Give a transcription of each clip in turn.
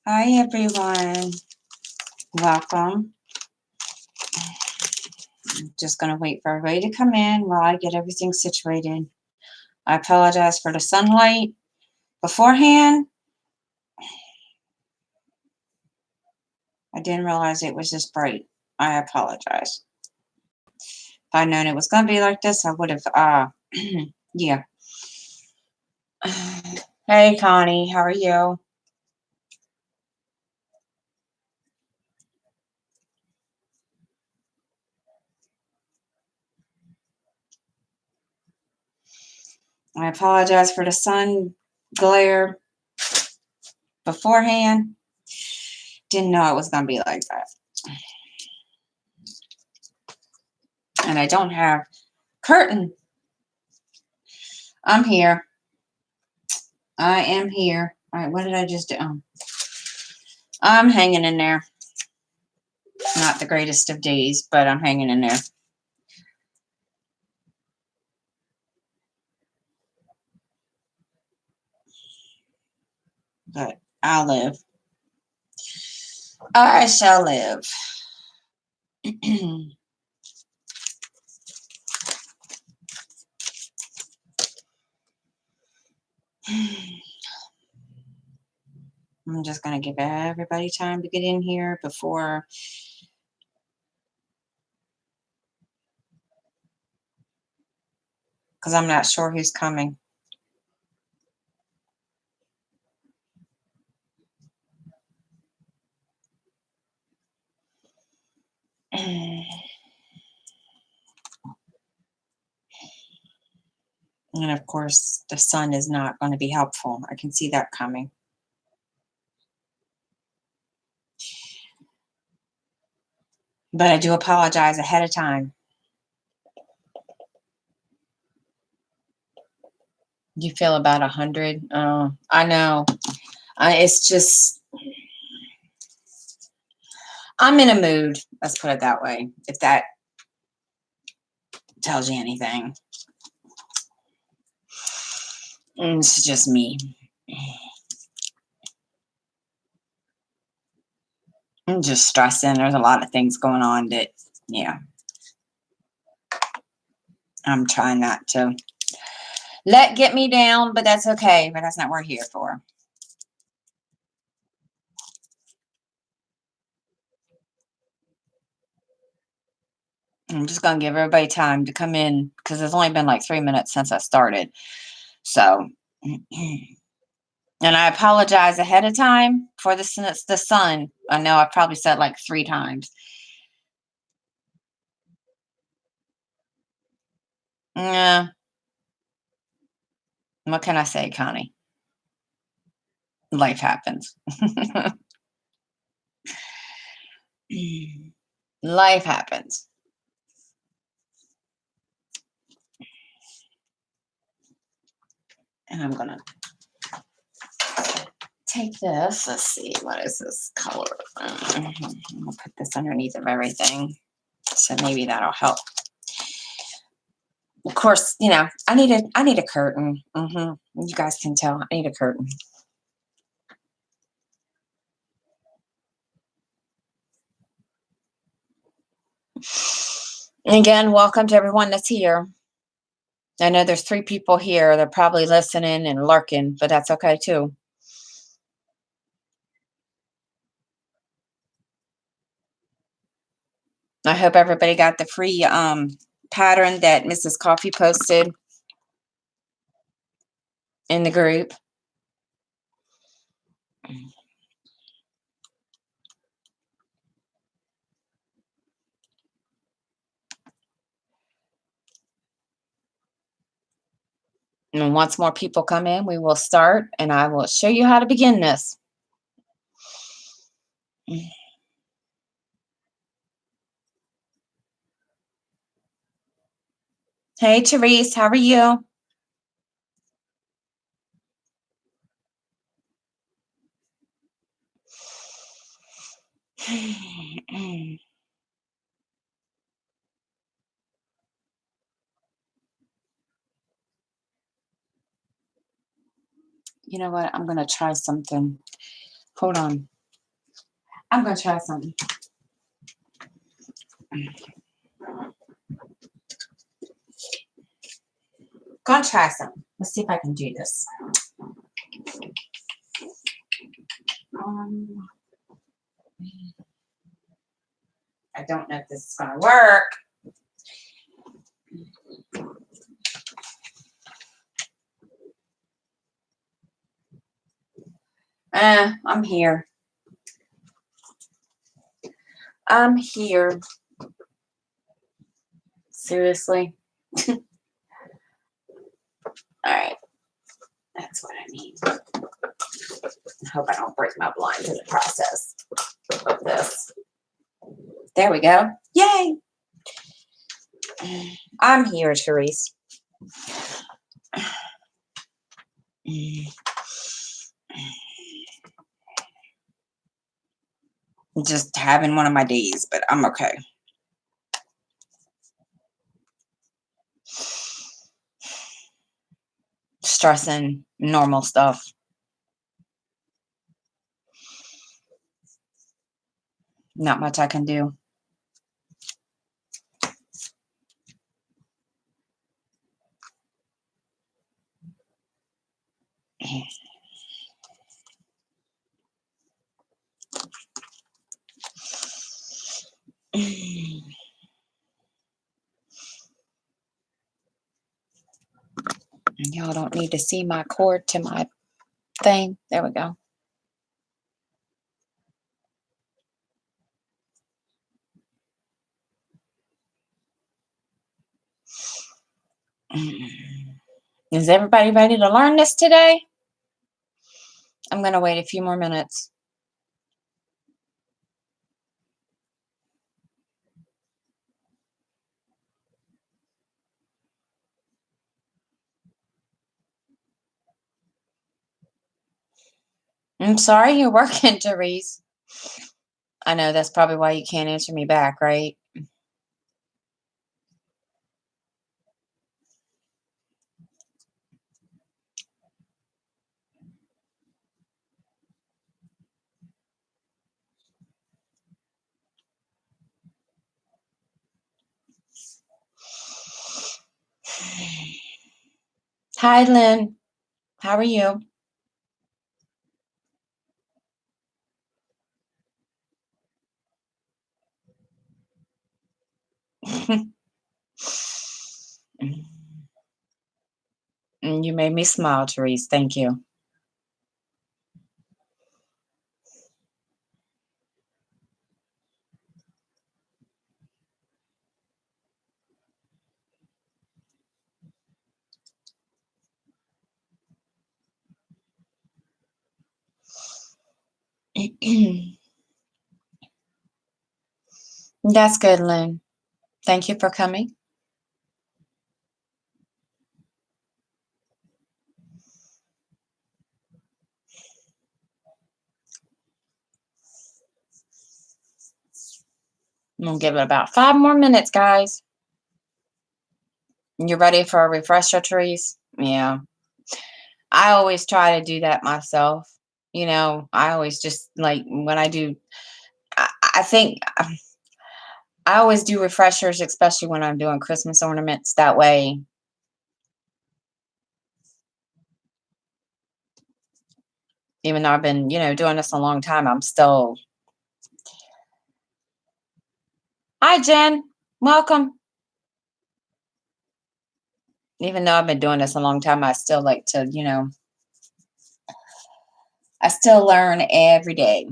Hi everyone, welcome. I'm just going to wait for everybody to come in while I get everything situated. I apologize for the sunlight beforehand. I didn't realize it was this bright. I apologize. If I'd known it was going to be like this, I would have, yeah. Hey Connie, how are you? I apologize for the sun glare beforehand. Didn't know it was going to be like that. And I don't have curtain. I'm here. I am here. All right, what did I just do? I'm hanging in there. Not the greatest of days, but I'm hanging in there. But I'll live. I shall live. I'm just going to give everybody time to get in here before. Because I'm not sure who's coming. And of course, the sun is not going to be helpful. I can see that coming. But I do apologize ahead of time. You feel about 100? I know. It's just, I'm in a mood. Let's put it that way. If that tells you anything. It's just me. I'm just stressing. There's a lot of things going on that, yeah. I'm trying not to let get me down, but that's okay. But that's not what we're here for. I'm just going to give everybody time to come in because it's only been like 3 minutes since I started. So, and I apologize ahead of time for the sun. I know I probably said like 3 times. Yeah. What can I say, Connie? Life happens. Life happens. And I'm going to take this. Let's see. What is this color? I'm going to put this underneath of everything. So maybe that'll help. Of course, you know, I need a curtain. You guys can tell I need a curtain. And again, welcome to everyone that's here. I know there's 3 people here. They're probably listening and lurking, but that's okay too. I hope everybody got the free pattern that Mrs. Coffee posted in the group. And once more people come in, we will start, and I will show you how to begin this. Hey, Therese, how are you? You know what? I'm going to try something. Hold on. I'm going to try something. Gonna try something. Let's see if I can do this. I don't know if this is gonna work. I'm here. I'm here. Seriously. All right. That's what I need. I hope I don't break my blinds in the process of this. There we go. Yay. I'm here, Therese. Just having one of my days, but I'm okay. Stressing, normal stuff. Not much I can do. Y'all don't need to see my cord to my thing. There we go. Is everybody ready to learn this today? I'm going to wait a few more minutes. I'm sorry you're working, Therese. I know that's probably why you can't answer me back, right? Hi, Lynn. How are you? You made me smile, Therese. Thank you. That's good, Lynn. Thank you for coming. I'm going to give it about 5 more minutes, guys. You ready for a refresher, Therese? Yeah. I always try to do that myself. I always just like when I do, I think I always do refreshers, especially when I'm doing Christmas ornaments. That way, even though I've been, doing this a long time, I'm still. Hi, Jen. Welcome. Even though I've been doing this a long time, I still like to, I still learn every day.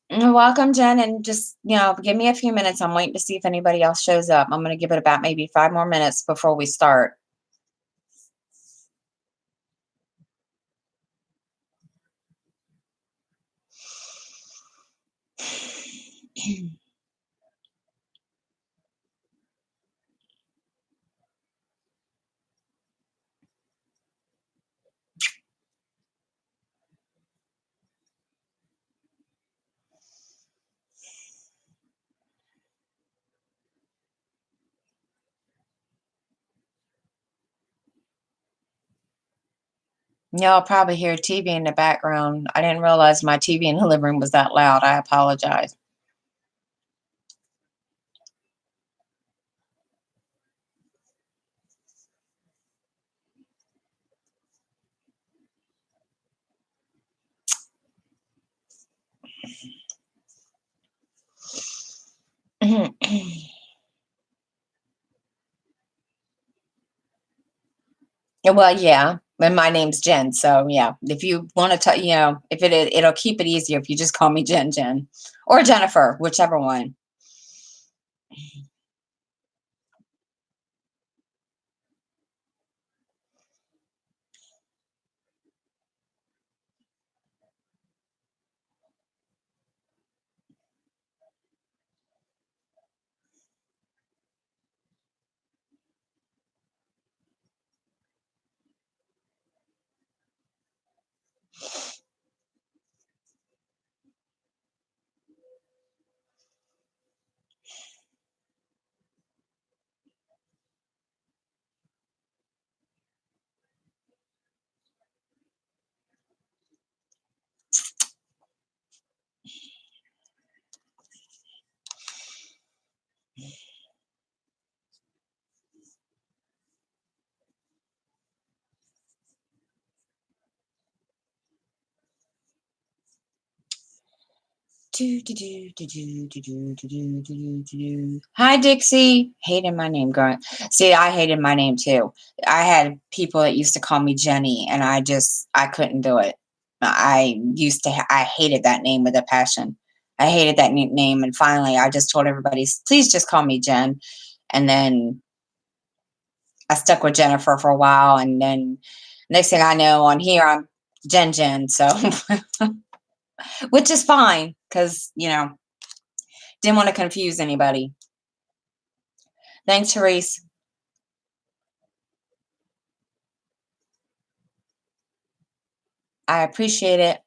Welcome, Jen, and just, give me a few minutes. I'm waiting to see if anybody else shows up. I'm going to give it about maybe 5 more minutes before we start. Y'all probably hear TV in the background. I didn't realize my TV in the living room was that loud. I apologize. Well, yeah. And my name's Jen, so yeah. If you want to, if it'll keep it easier if you just call me Jen, or Jennifer, whichever one. Hi, Dixie. Hated my name growing. See, I hated my name too. I had people that used to call me Jenny, and I couldn't do it. I hated that name with a passion. I hated that name, and finally, I just told everybody, please just call me Jen. And then I stuck with Jennifer for a while, and then next thing I know, on here I'm Jen. So, which is fine because didn't want to confuse anybody. Thanks, Therese. I appreciate it.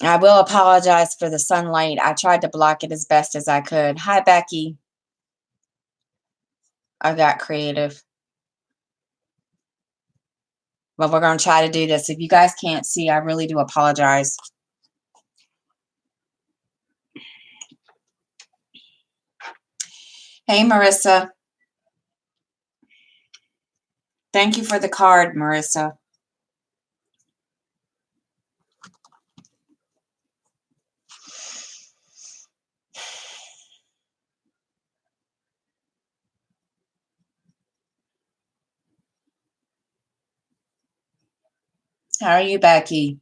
I will apologize for the sunlight. I tried to block it as best as I could. Hi, Becky. I got creative. But we're going to try to do this. If you guys can't see, I really do apologize. Hey, Marissa. Thank you for the card, Marissa. How are you, Becky?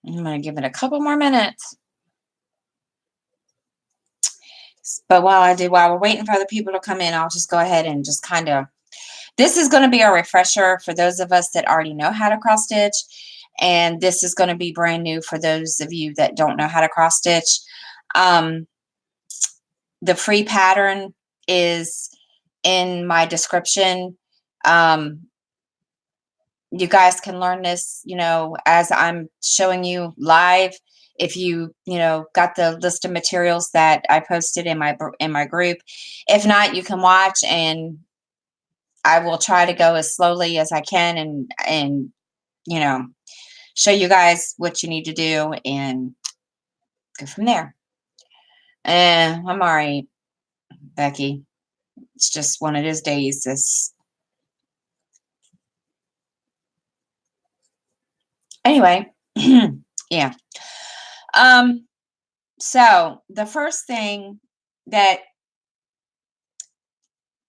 I'm going to give it a couple more minutes. But while we're waiting for other people to come in, I'll just go ahead and just kind of, this is going to be a refresher for those of us that already know how to cross stitch. And this is going to be brand new for those of you that don't know how to cross stitch. The free pattern is in my description. You guys can learn this, as I'm showing you live. If you got the list of materials that I posted in my group. If not, you can watch, and I will try to go as slowly as I can and show you guys what you need to do and go from there. I'm all right, Becky. It's just one of those days. Anyway, yeah. So the first thing that,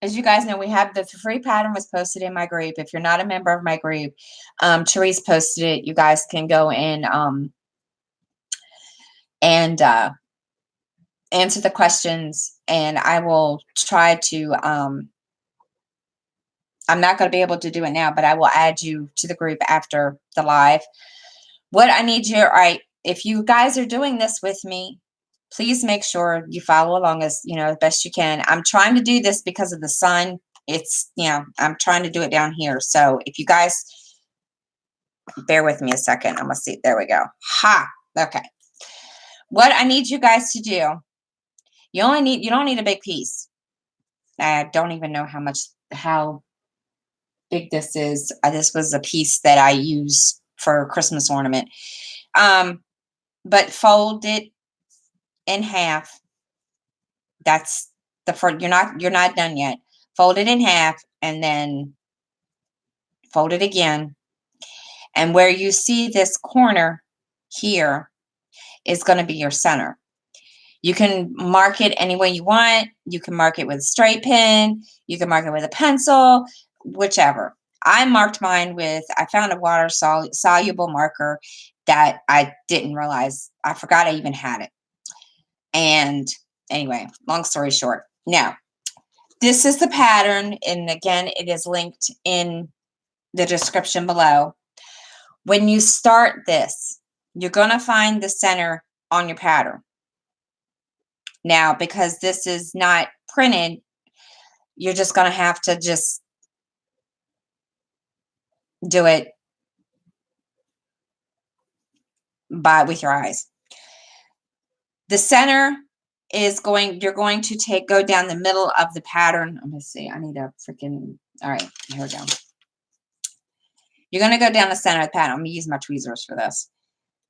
as you guys know, we have the free pattern was posted in my group. If you're not a member of my group, Therese posted it. You guys can go in and answer the questions, and I will try to. I'm not going to be able to do it now, but I will add you to the group after the live. What I need you, all right, if you guys are doing this with me, Please make sure you follow along as best you can. I'm trying to do this because of the sun. It's I'm trying to do it down here. So if you guys bear with me a second, I'm gonna see. There we go. Ha. Okay. What I need you guys to do, you don't need a big piece. I don't even know how big this is. This was a piece that I use for a Christmas ornament. But fold it in half. That's the first. You're not done yet. Fold it in half and then fold it again. And where you see this corner here is going to be your center. You can mark it any way you want. You can mark it with a straight pen. You can mark it with a pencil, whichever. I marked mine I found a water soluble marker that I didn't realize. I forgot I even had it. And anyway, long story short. Now, this is the pattern. And again, it is linked in the description below. When you start this, you're going to find the center on your pattern. Now, because this is not printed, you're just going to have to just do it with your eyes. The center is you're going to go down the middle of the pattern. Let me see. I need a all right, here we go. You're going to go down the center of the pattern. I'm going to use my tweezers for this.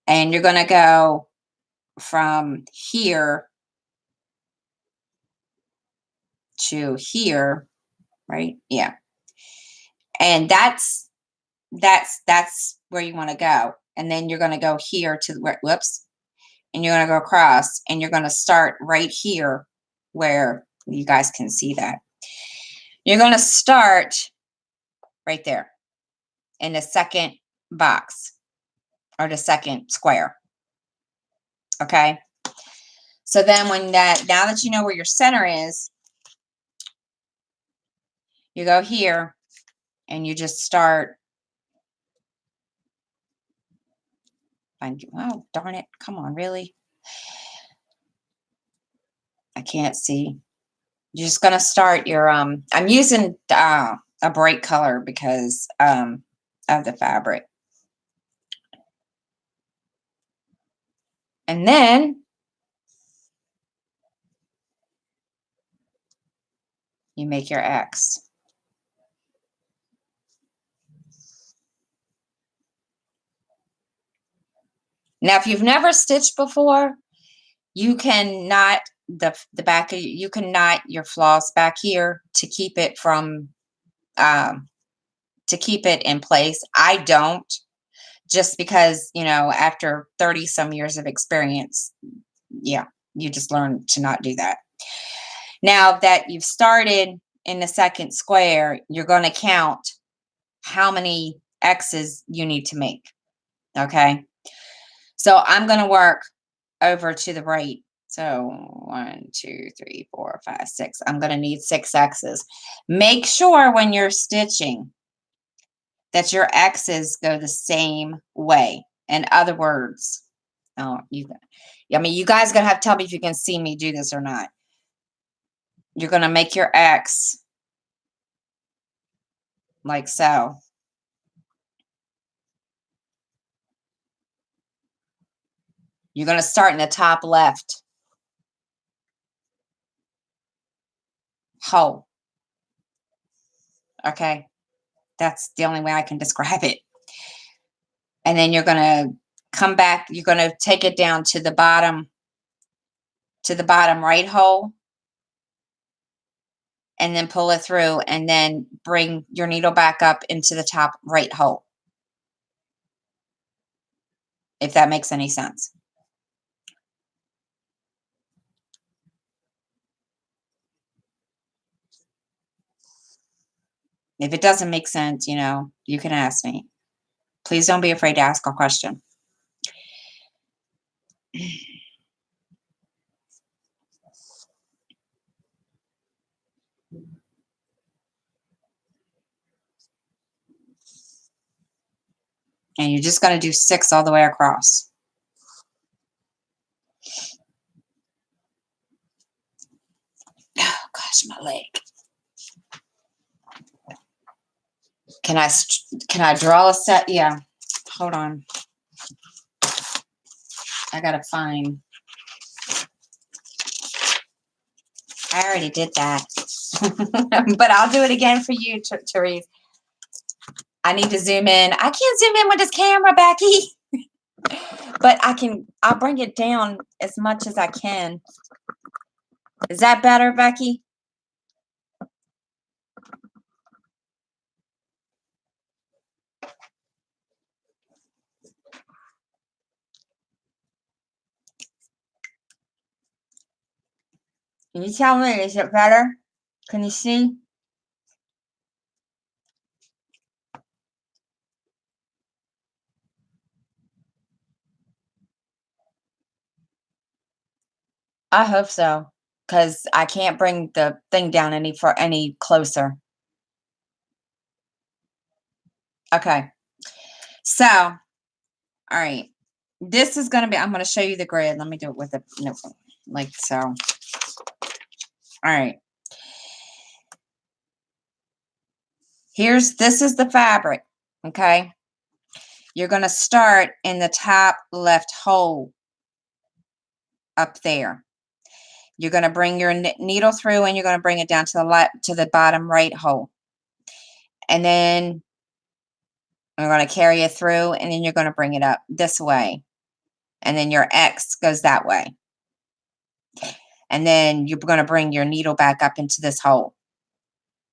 And you're going to go from here to here, right? Yeah. And that's where you want to go. And then you're going to go here to whoops. And you're going to go across and you're going to start right here where you guys can see that. You're going to start right there in the second box or the second square. Okay. So then now that you know where your center is, you go here and you just start. Oh, darn it. Come on, really? I can't see. You're just going to start your, I'm using a bright color because of the fabric. And then you make your X. Now, if you've never stitched before, you can knot the back of you can knot your floss back here to keep it from to keep it in place. I don't, just because after 30 some years of experience, yeah, you just learn to not do that. Now that you've started in the second square, you're going to count how many X's you need to make. Okay, so I'm going to work over to the right. So 1, 2, 3, 4, 5, 6. I'm going to need 6 X's. Make sure when you're stitching that your X's go the same way. In other words, you guys are going to have to tell me if you can see me do this or not. You're going to make your X like so. You're going to start in the top left hole. Okay. That's the only way I can describe it. And then you're going to come back. You're going to take it down to the bottom right hole. And then pull it through and then bring your needle back up into the top right hole. If that makes any sense. If it doesn't make sense, you can ask me. Please don't be afraid to ask a question. And you're just going to do 6 all the way across. Gosh, my leg. Can I draw a set? Yeah. Hold on. I gotta find. I already did that. But I'll do it again for you, Therese. I need to zoom in. I can't zoom in with this camera, Becky. But I'll bring it down as much as I can. Is that better, Becky? Can you tell me, is it better? Can you see? I hope so, because I can't bring the thing down any closer. Okay. So, all right. This is going to be, I'm going to show you the grid. Let me do it with like so. All right. This is the fabric. Okay. You're going to start in the top left hole up there. You're going to bring your needle through and you're going to bring it down to the bottom right hole. And then we're going to carry it through and then you're going to bring it up this way. And then your X goes that way. And then you're going to bring your needle back up into this hole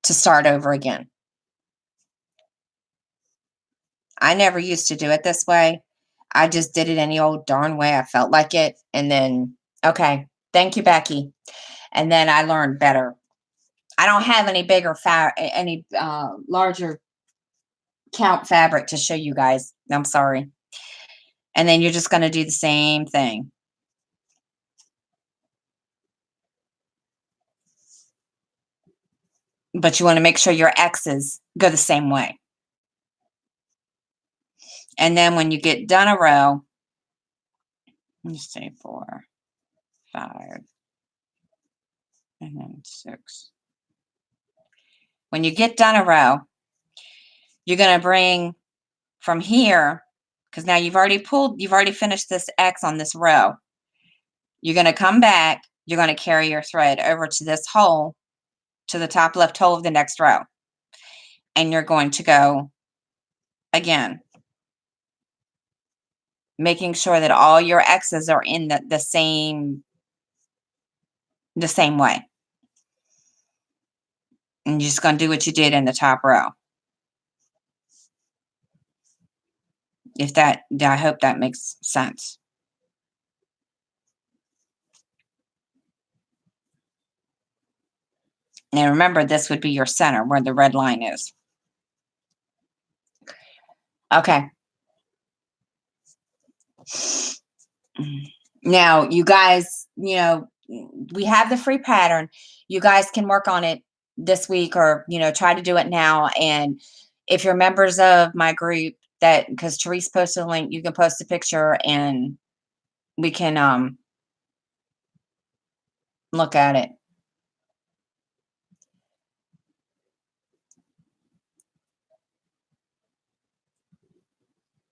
to start over again. I never used to do it this way. I just did it any old darn way I felt like it. And then, okay, thank you, Becky. And then I learned better. I don't have any larger count fabric to show you guys. I'm sorry. And then you're just going to do the same thing. But you want to make sure your X's go the same way. And then when you get done a row, let me say 4, 5, and then 6. When you get done a row, you're going to bring from here, because now you've already finished this X on this row. You're going to come back, you're going to carry your thread over to this hole, to the top left hole of the next row. And you're going to go again, making sure that all your X's are in the same way. And you're just going to do what you did in the top row. I hope that makes sense. And remember, this would be your center where the red line is. Okay. Now, you guys, we have the free pattern. You guys can work on it this week or, try to do it now. And if you're members of my group, because Therese posted a link, you can post a picture and we can look at it.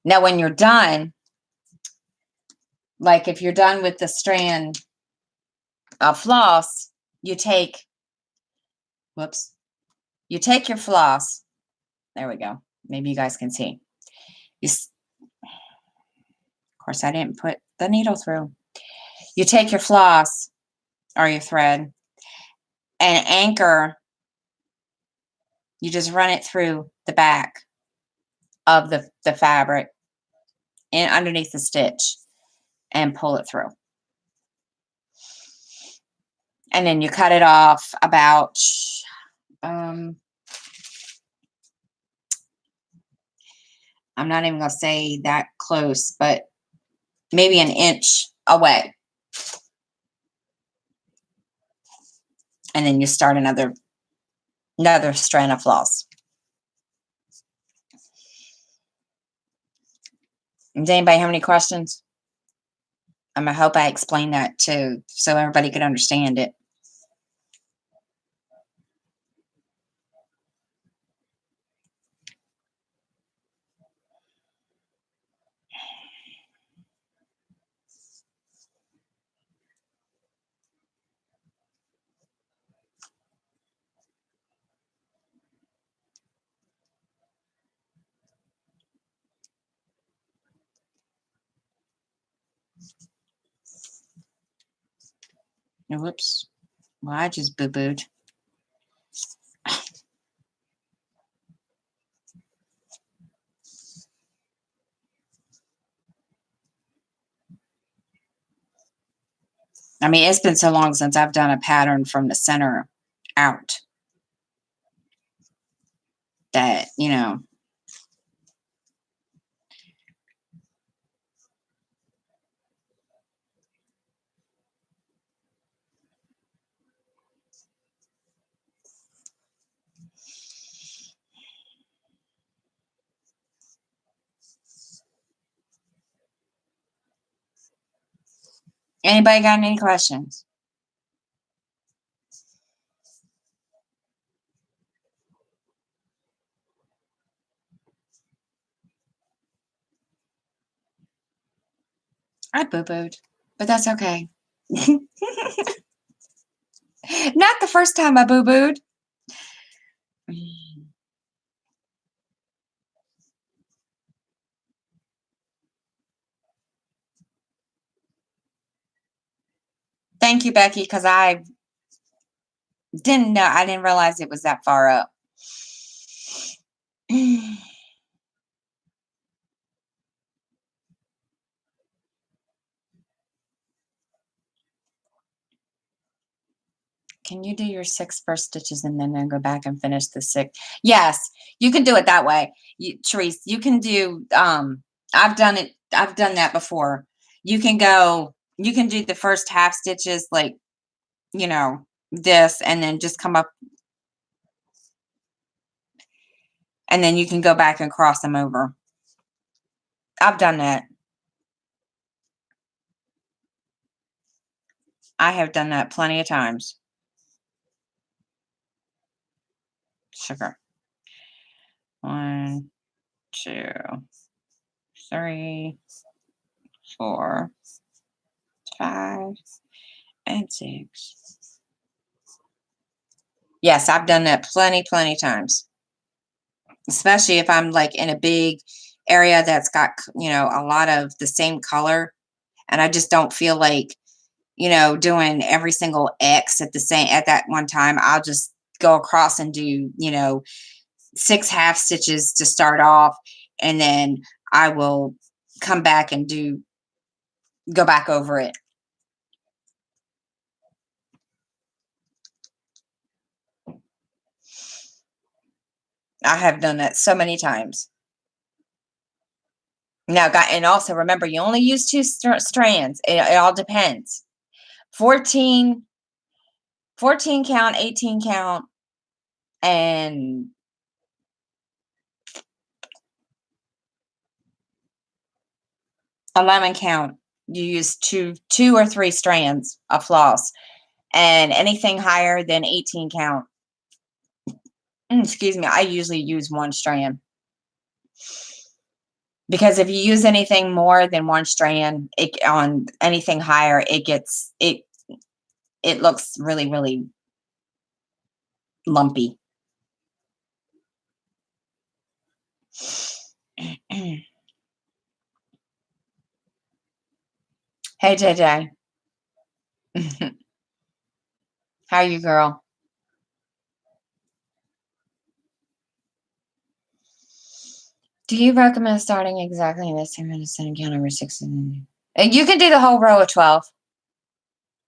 Now, when you're done, like if you're done with the strand of floss, you take your floss. There we go. Maybe you guys can see. Of course, I didn't put the needle through. You take your floss or your thread and anchor. You just run it through the back of the fabric and underneath the stitch and pull it through. And then you cut it off about I'm not even going to say that close, but maybe an inch away. And then you start another strand of floss. Does anybody have any questions? I hope I explained that too, so everybody could understand it. Whoops. Well, I just boo-booed. I mean, it's been so long since I've done a pattern from the center out that, you know. Anybody got any questions? I boo-booed, but that's okay. Not the first time I boo-booed. Thank you, Becky, because I didn't know. I didn't realize it was that far up. Can you do your 6 first stitches and then go back and finish the 6? Yes, you can do it that way. Therese, you can do, I've done that before. You can do the first half stitches like, you know, this, and then just come up, and then you can go back and cross them over. I've done that. I have done that plenty of times. Sugar. 1, 2, 3, 4, 5, and 6. Yes, I've done that plenty times. Especially if I'm like in a big area that's got, you know, a lot of the same color, and I just don't feel like, you know, doing every single X at that one time. I'll just go across and do, you know, 6 half stitches to start off, and then I will come back and go back over it. I have done that so many times. Now, and also remember, you only use 2 strands. It all depends. 14 count, 18 count, and 11 count. You use two or 3 strands of floss, and anything higher than 18 count, excuse me, I usually use 1 strand. Because if you use anything more than 1 strand, on anything higher, it looks really lumpy. Hey, JJ. How are you, girl? Do you recommend starting exactly in the same amount count over 6? And you can do the whole row of 12.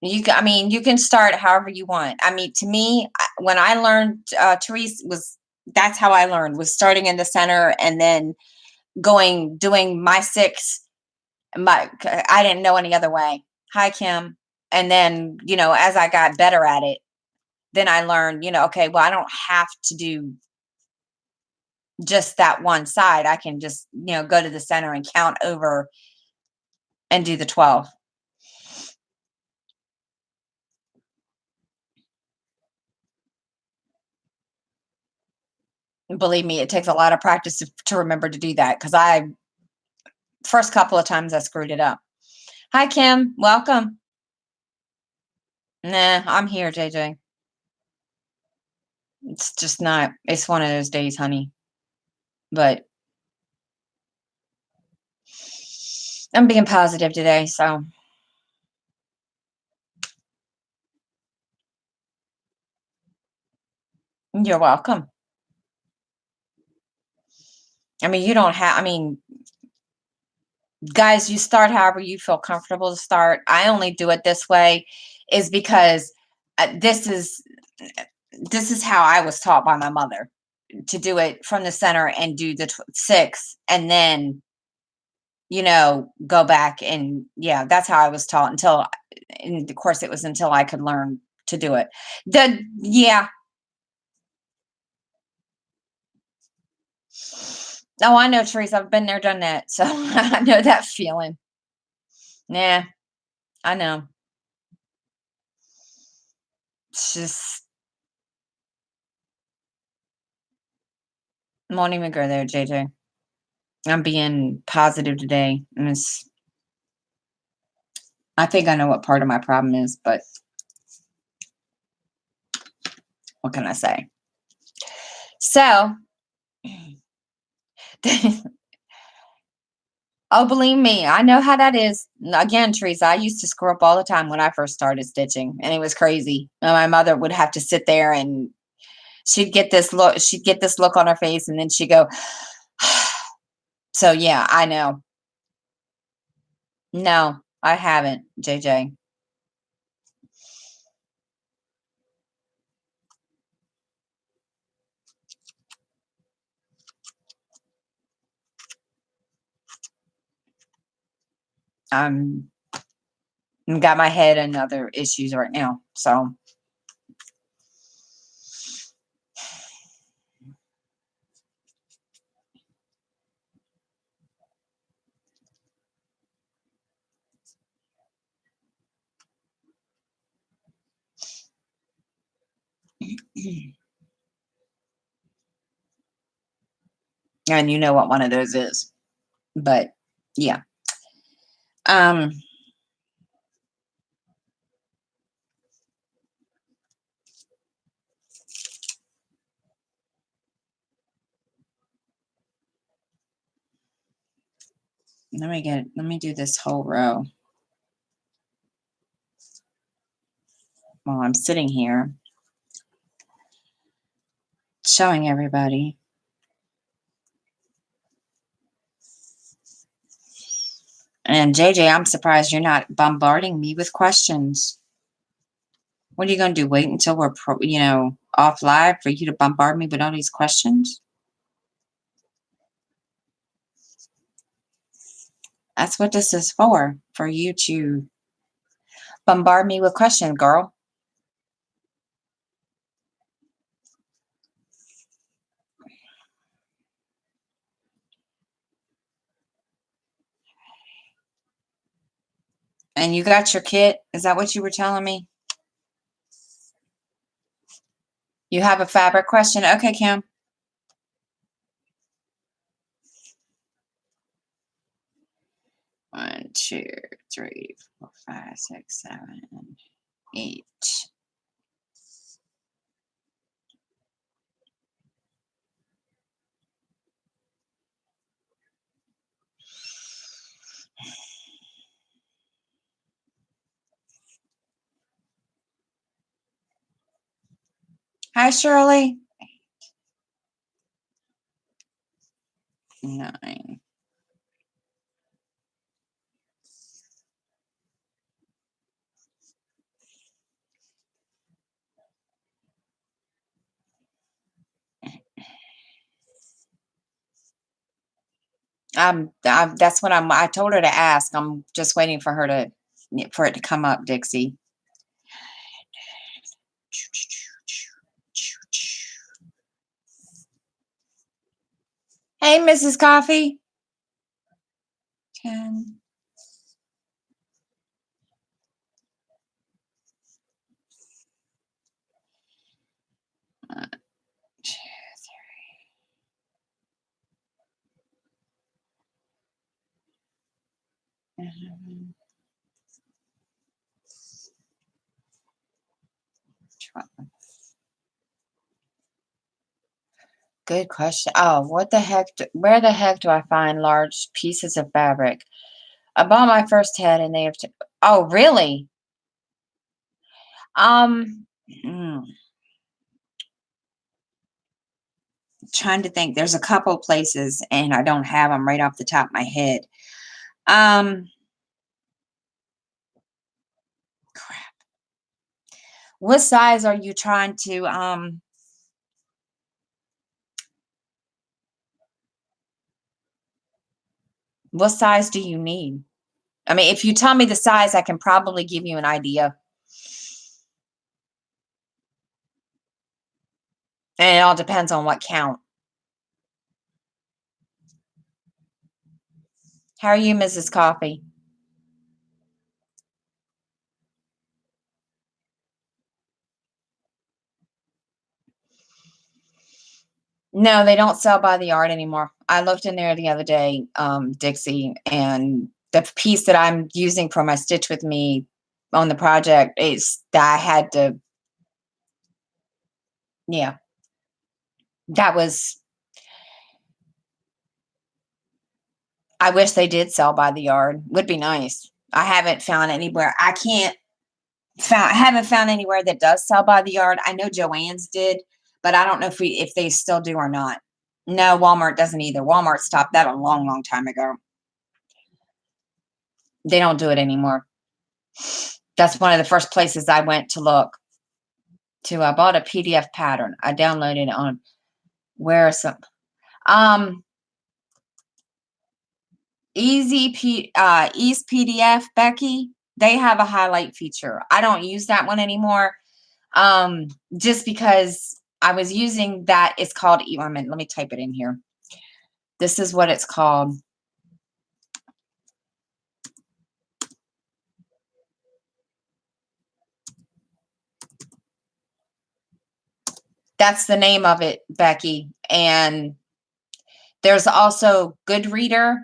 I mean, you can start however you want. I mean, to me, when I learned, Therese, that's how I learned, was starting in the center and then doing my 6. I didn't know any other way. Hi, Kim. And then, you know, as I got better at it, then I learned, you know, okay, well, I don't have to do just that one side. I can just, you know, go to the center and count over and do the 12. Believe me, it takes a lot of practice to remember to do that, because first couple of times I screwed it up. Hi, Kim. Welcome. Nah, I'm here, JJ. It's just not, it's one of those days, honey. But I'm being positive today, so you're welcome. I mean, you don't have, I mean, guys, you start however you feel comfortable to start. I only do it this way is because uh, this is this is how I was taught by my mother to do it from the center and do the six, and then go back, and yeah, that's how I was taught until, and of course, it was until I could learn to do it. The Yeah. Oh, I know, Teresa. I've been there, done that, so I know that feeling. Yeah, I know. It's just won't even go there, JJ. I'm being positive today. And I think I know what part of my problem is, but what can I say? So, oh, believe me, I know how that is. Again, Teresa, I used to screw up all the time when I first started stitching, and it was crazy. And my mother would have to sit there, and she'd get this look. She'd get this look on her face, and then she'd go. So yeah, I know. No, I haven't, JJ. I'm got my head in other issues right now. So, and you know what one of those is. But yeah. Um, let me do this whole row while I'm sitting here showing everybody. And JJ, I'm surprised you're not bombarding me with questions. What are you going to do? Wait until we're off live for you to bombard me with all these questions? That's what this is for you to bombard me with questions, girl. And you got your kit? Is that what you were telling me? You have a fabric question? Okay, Kim. 1, 2, 3, 4, 5, 6, 7, 8. Hi, Shirley. 9. That's what I told her to ask. I'm just waiting for it to come up, Dixie. Hey, Mrs. Coffee. 10. One, 2, 3. 12. Good question. Oh, what the heck? Where the heck do I find large pieces of fabric? I bought my first head and they have to, oh, really? Mm, trying to think. There's a couple places and I don't have them right off the top of my head. Um, Crap. What size are you trying to, what size do you need? I mean, if you tell me the size, I can probably give you an idea. And it all depends on what count. How are you, Mrs. Coffee? No, they don't sell by the yard anymore. I looked in there the other day, Dixie, and the piece that I'm using for my Stitch with Me on the project is that I had to, yeah, that was, I wish they did sell by the yard. Would be nice. I haven't found anywhere. I haven't found anywhere that does sell by the yard. I know Joann's did, but I don't know if they still do or not. No, Walmart doesn't either. Walmart stopped that a long, long time ago. They don't do it anymore. That's one of the first places I went to look. I bought a PDF pattern. I downloaded it on where some um Ease PDF, Becky. They have a highlight feature. I don't use that one anymore. Just because I was using that. It's called let me type it in here. This is what it's called. That's the name of it, Becky. And there's also Goodreader,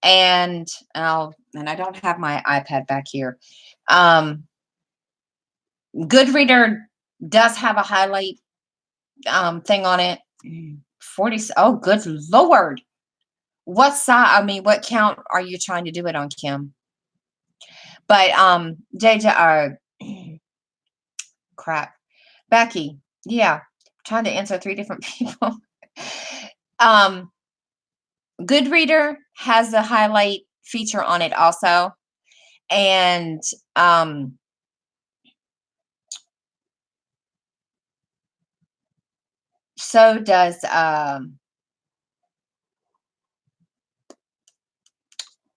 and I don't have my iPad back here. Goodreader does have a highlight thing on it. 40. Oh, good Lord. What size? I mean, what count are you trying to do it on, Kim? But JJ, crap, Becky. Yeah, trying to answer 3 different people. um, Goodreader has a highlight feature on it also, and so does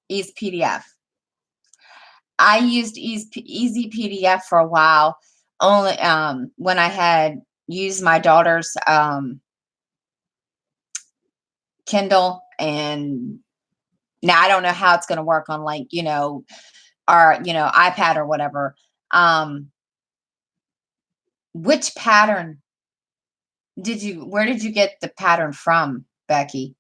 Ease PDF. I used Easy PDF for a while, only when I had used my daughter's Kindle, and now I don't know how it's going to work on, like, our iPad or whatever. Which pattern where did you get the pattern from, Becky?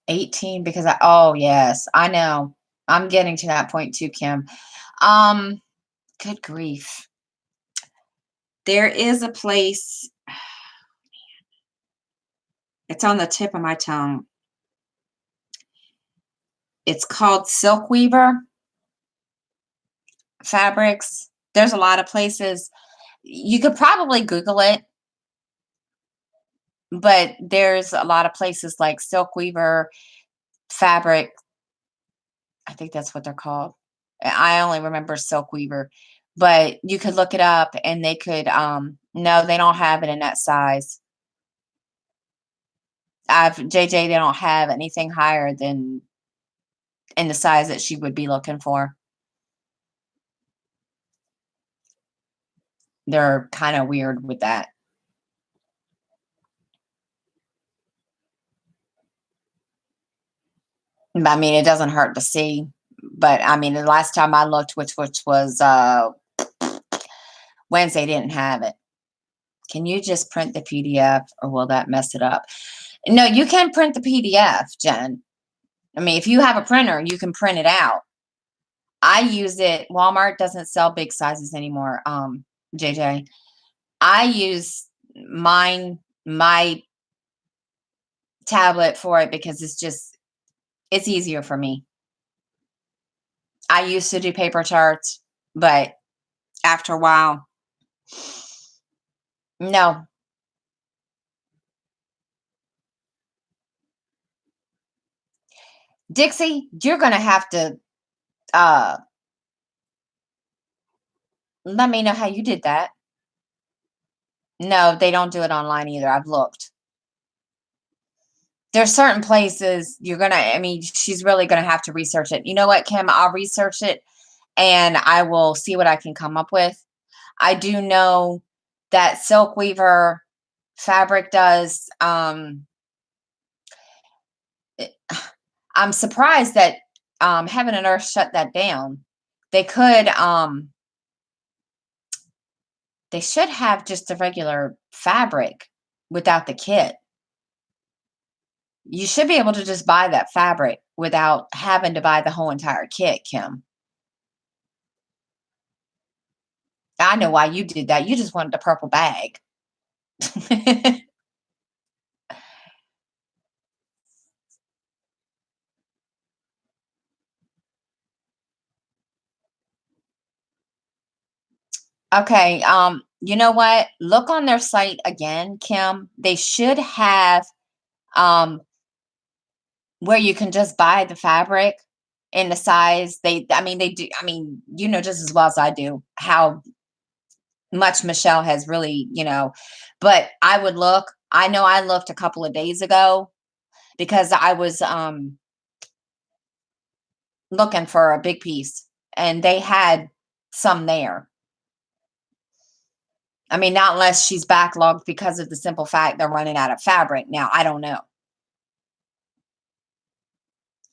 18, because oh yes, I know. I'm getting to that point too, Kim. Um, Good grief. There is a place, it's on the tip of my tongue. It's called Silk Weaver Fabrics. There's a lot of places. You could probably Google it, but there's a lot of places like Silk Weaver Fabric. I think that's what they're called. I only remember Silk Weaver, but you could look it up and they could, no, they don't have it in that size. JJ, they don't have anything higher than in the size that she would be looking for. They're kind of weird with that. I mean, it doesn't hurt to see. But I mean, the last time I looked, which was Wednesday, didn't have it. Can you just print the PDF, or will that mess it up? No, you can print the PDF, Jen. I mean, if you have a printer, you can print it out. I use it. Walmart doesn't sell big sizes anymore. JJ, I use my tablet for it because it's easier for me. I used to do paper charts, but after a while, no. Dixie, you're gonna have to uh let me know how you did that. No, they don't do it online either. I've looked. There's certain places I mean, she's really gonna have to research it. You know what, Kim? I'll research it and I will see what I can come up with. I do know that Silk Weaver fabric does. I'm surprised that Heaven and Earth shut that down. They could they should have just a regular fabric without the kit. You should be able to just buy that fabric without having to buy the whole entire kit, Kim. I know why you did that. You just wanted the purple bag. Okay, you know what? Look on their site again, Kim. They should have um where you can just buy the fabric in the size they do. I mean, you know just as well as I do how much Michelle has really, but I would look. I know I looked a couple of days ago because I was looking for a big piece and they had some there. I mean, not unless she's backlogged because of the simple fact they're running out of fabric. Now, I don't know.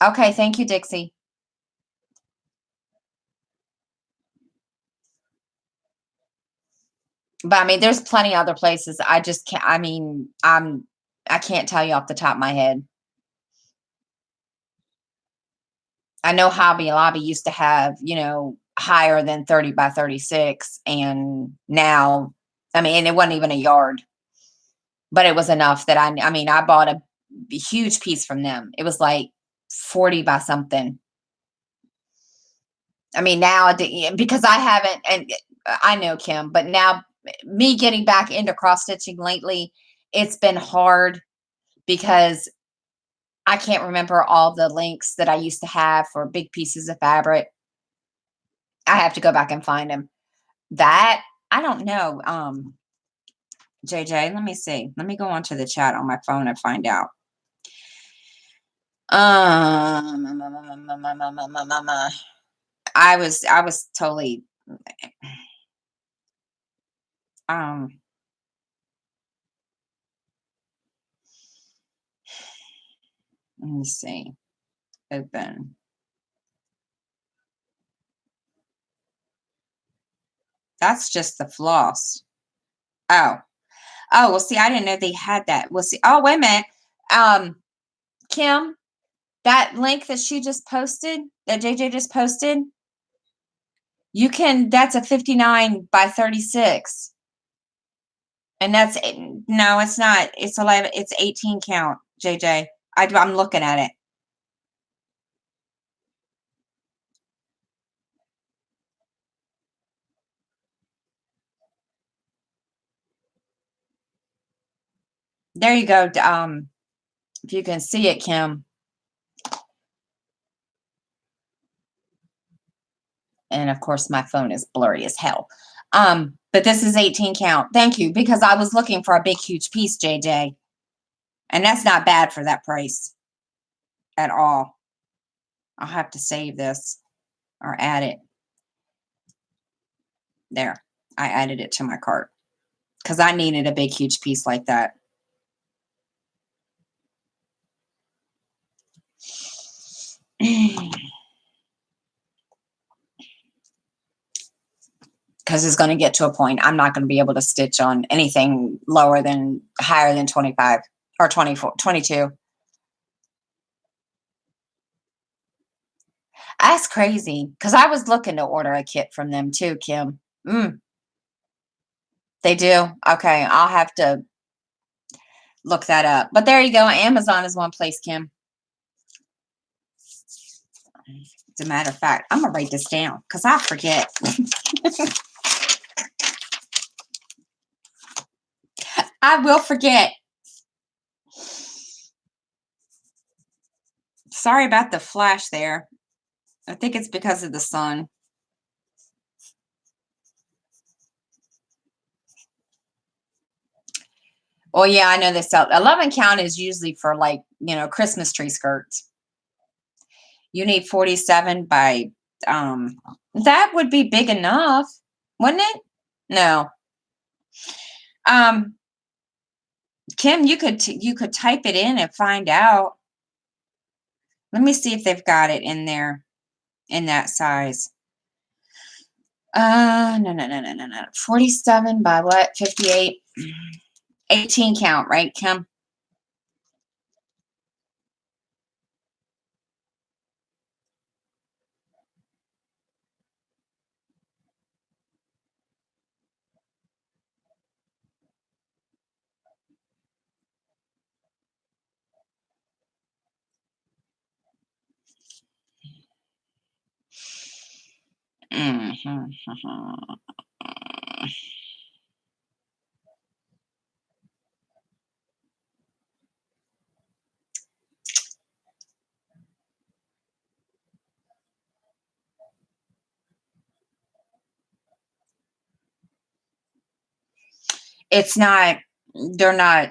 Okay, thank you, Dixie. But I mean, there's plenty other places. I just can't. I mean, I can't tell you off the top of my head. I know Hobby Lobby used to have, higher than 30 by 36. And now, I mean, and it wasn't even a yard, but it was enough that I mean, I bought a huge piece from them. It was like 40 by something. I mean, now because I haven't, and I know Kim, but now me getting back into cross stitching lately, it's been hard because I can't remember all the links that I used to have for big pieces of fabric. I have to go back and find them. That I don't know. JJ, let me see. Let me go onto the chat on my phone and find out. I was totally um let me see. Open. That's just the floss. Oh. Oh, well, see, I didn't know they had that. Well, see. Oh, wait a minute. Um, Kim, that link that she just posted, that JJ just posted, that's a 59 by 36. And no, it's not. It's 11, it's 18 count, JJ. I'm looking at it. There you go. If you can see it, Kim. And of course, my phone is blurry as hell. But this is 18 count. Thank you, because I was looking for a big, huge piece, JJ. And that's not bad for that price at all. I'll have to save this or add it. There. I added it to my cart because I needed a big, huge piece like that. Because it's going to get to a point I'm not going to be able to stitch on anything higher than 25 or 24, 22. Ask crazy. Because I was looking to order a kit from them too, Kim. They do? Okay, I'll have to look that up. But there you go. Amazon is one place, Kim. As a matter of fact, I'm going to write this down because I forget. I will forget. Sorry about the flash there. I think it's because of the sun. Oh, yeah, I know they sell 11 count is usually for like, Christmas tree skirts. You need 47 by, that would be big enough, wouldn't it? No. Kim, you could type it in and find out. Let me see if they've got it in there in that size. No. 47 by what? 58. 18 count, right, Kim? It's not, they're not,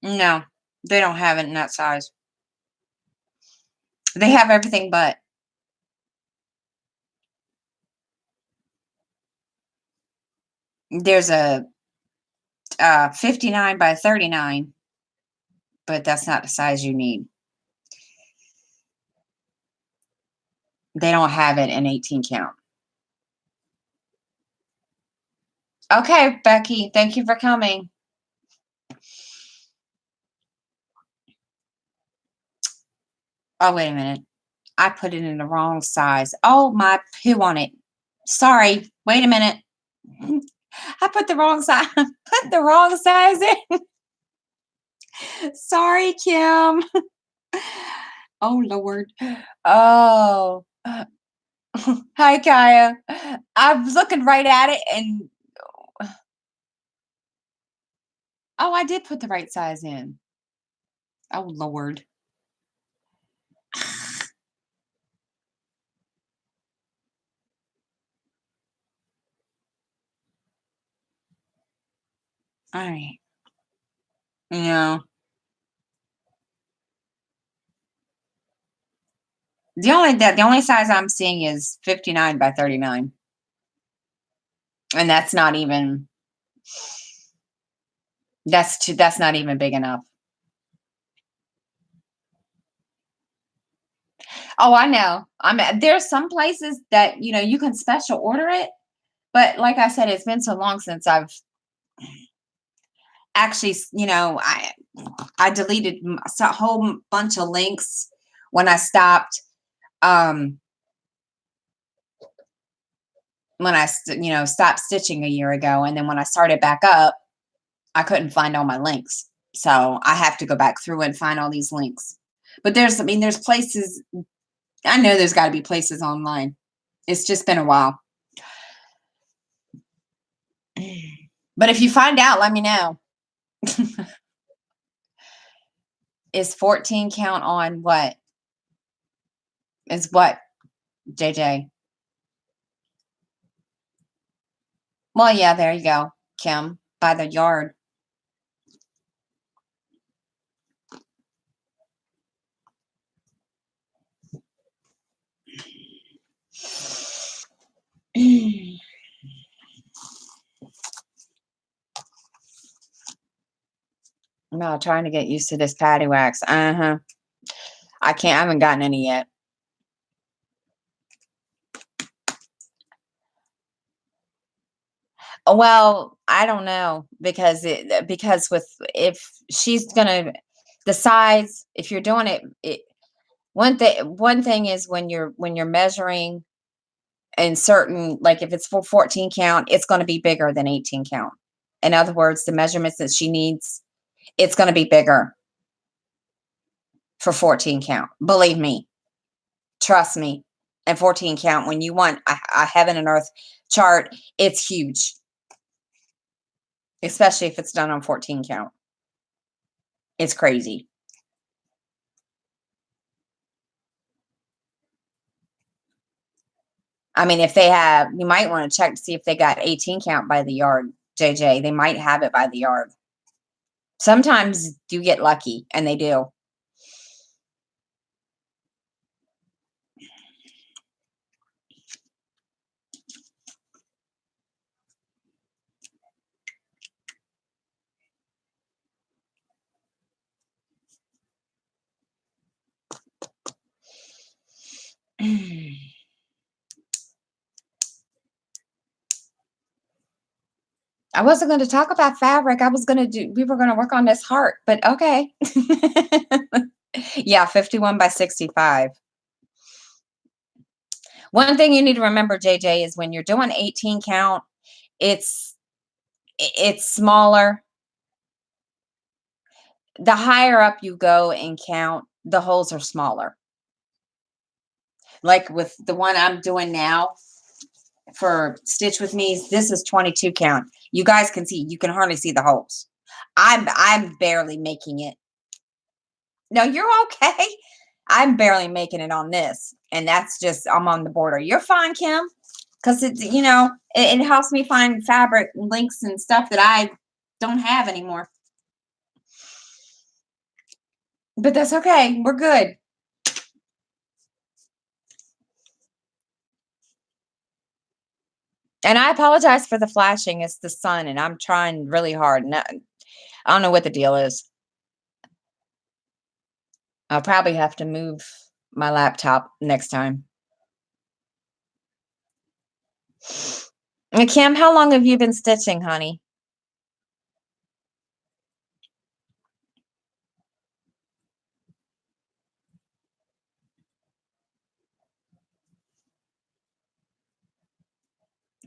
no, they don't have it in that size. They have everything but. There's a 59 by 39, but that's not the size you need. They don't have it in 18 count. Okay, Becky, thank you for coming. Oh, wait a minute. I put it in the wrong size. Oh, my poo on it. Sorry. Wait a minute. I put the wrong size. Put the wrong size in. Sorry, Kim. Oh, Lord. Oh. Hi, Kaya. I was looking right at it and oh, I did put the right size in. Oh, Lord. All right. No. The only size I'm seeing is 59 by 39. And that's not even that's not even big enough. Oh, I know. There's some places that, you can special order it, but like I said, it's been so long since I've actually, I deleted a whole bunch of links when I stopped um stopped stitching a year ago, and then when I started back up, I couldn't find all my links. So, I have to go back through and find all these links. But there's places, I know there's got to be places online. It's just been a while. But if you find out, let me know. Is 14 count on what? Is what, JJ? Well, yeah, there you go, Kim, by the yard. No, trying to get used to this patty wax. I haven't gotten any yet. Well, I don't know because if she's gonna the size, if you're doing it, One thing is when you're measuring in certain, like if it's for 14 count, it's going to be bigger than 18 count. In other words, the measurements that she needs, it's going to be bigger for 14 count. Believe me, trust me. And 14 count, when you want a heaven and earth chart, it's huge, especially if it's done on 14 count. It's crazy. I mean, if they have, you might want to check to see if they got 18 count by the yard, JJ. They might have it by the yard. Sometimes you get lucky, and they do. I wasn't going to talk about fabric. We were going to work on this heart, but okay. Yeah, 51 by 65. One thing you need to remember, JJ, is when you're doing 18 count, it's smaller. The higher up you go in count, the holes are smaller. Like with the one I'm doing now for Stitch With Me, this is 22 count. You guys can see, you can hardly see the holes. I'm barely making it. No, you're okay. I'm barely making it on this. And that's just, I'm on the border. You're fine, Kim. Because it helps me find fabric links and stuff that I don't have anymore. But that's okay. We're good. And I apologize for the flashing. It's the sun, and I'm trying really hard. I don't know what the deal is. I'll probably have to move my laptop next time. And Kim, how long have you been stitching, honey?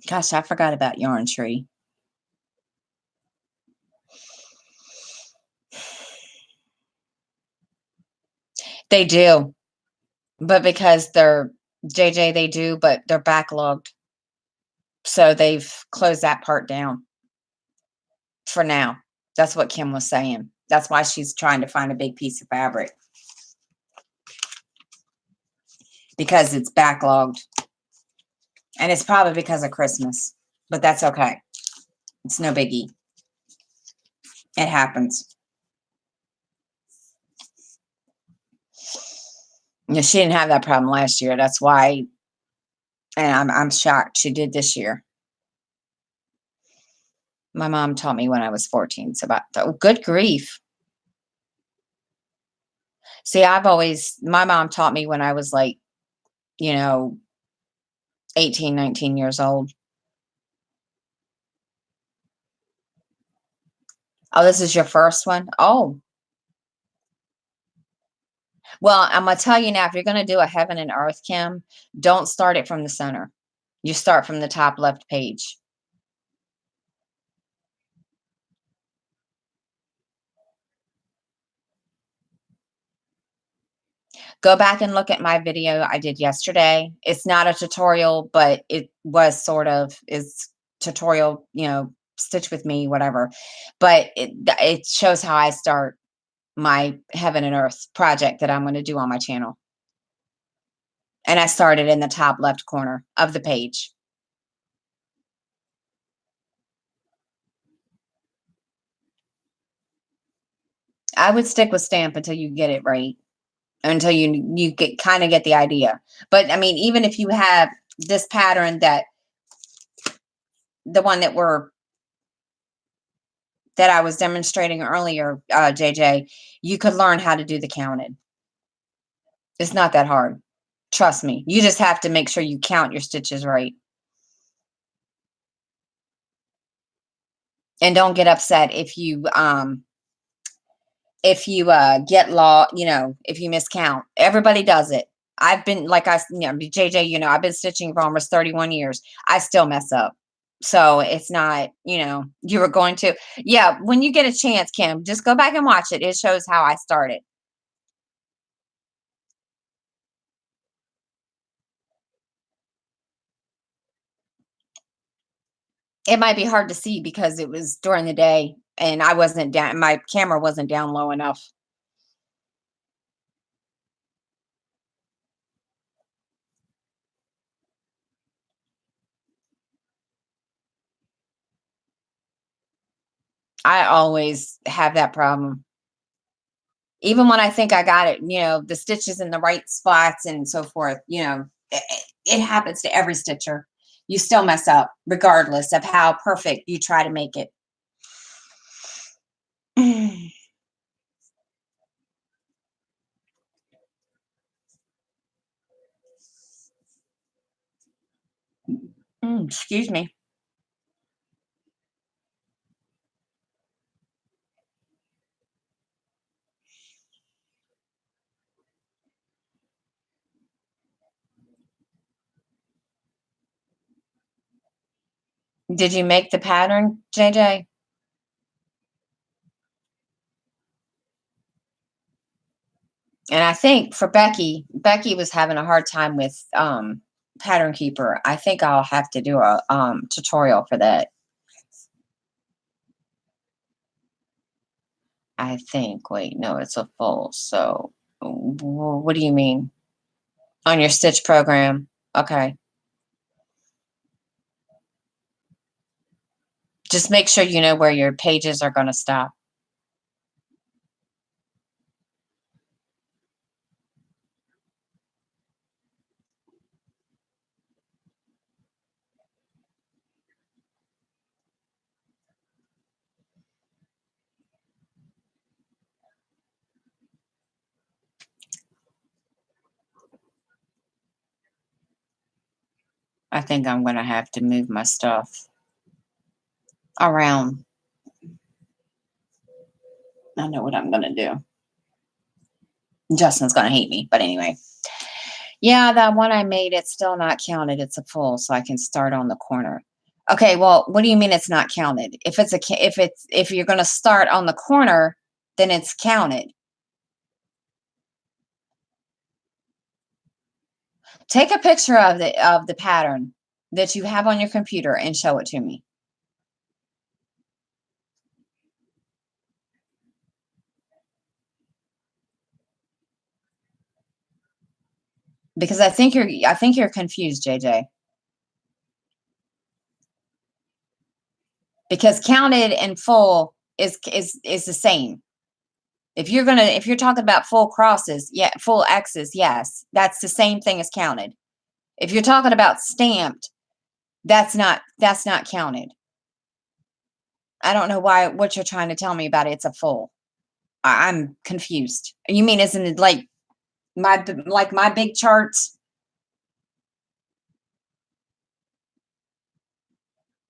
Gosh, I forgot about Yarn Tree. They do. But because they're JJ, they do, but they're backlogged. So they've closed that part down for now. That's what Kim was saying. That's why she's trying to find a big piece of fabric. Because it's backlogged. And it's probably because of Christmas. But that's okay. It's no biggie. It happens. She didn't have that problem last year. That's why, and I'm shocked she did this year. My mom taught me when I was 14. So good grief. See, my mom taught me when I was like, 18, 19 years old. Oh, this is your first one? Oh. Well, I'm going to tell you now, if you're going to do a heaven and earth, Kim, don't start it from the center. You start from the top left page. Go back and look at my video I did yesterday. It's not a tutorial, but it was sort of is tutorial, Stitch With Me, whatever. But it shows how I start my heaven and earth project that I'm going to do on my channel. And I started in the top left corner of the page. I would stick with stamp until you get it right. Until you kind of get the idea. But I mean, even if you have this pattern, that the one that I was demonstrating earlier, JJ, you could learn how to do the counted. It's not that hard. Trust me. You just have to make sure you count your stitches right. And don't get upset if you if you get law, if you miscount. Everybody does it. I've been like JJ, I've been stitching for almost 31 years. I still mess up. So it's not, you were going to. Yeah, when you get a chance, Kim, just go back and watch it. It shows how I started. It might be hard to see because it was during the day and I wasn't down, my camera wasn't down low enough. I always have that problem. Even when I think I got it, the stitches in the right spots and so forth, it happens to every stitcher. You still mess up, regardless of how perfect you try to make it. Excuse me. Did you make the pattern, JJ? And I think for Becky was having a hard time with Pattern Keeper. I think I'll have to do a tutorial for that. I think. Wait, no, it's a full. So, what do you mean? On your stitch program? Okay. Just make sure you know where your pages are going to stop. I think I'm going to have to move my stuff around. I know what I'm going to do. Justin's going to hate me, but anyway. Yeah, that one I made, it's still not counted. It's a full, so I can start on the corner. Okay, well, what do you mean it's not counted? If you're going to start on the corner, then it's counted. Take a picture of the pattern that you have on your computer and show it to me. Because I think you're confused, JJ. Because counted and full is the same. If you're talking about full crosses, yeah, full X's, yes, that's the same thing as counted. If you're talking about stamped, that's not counted. I don't know what you're trying to tell me about it's a full. I'm confused. You mean isn't it like my big charts?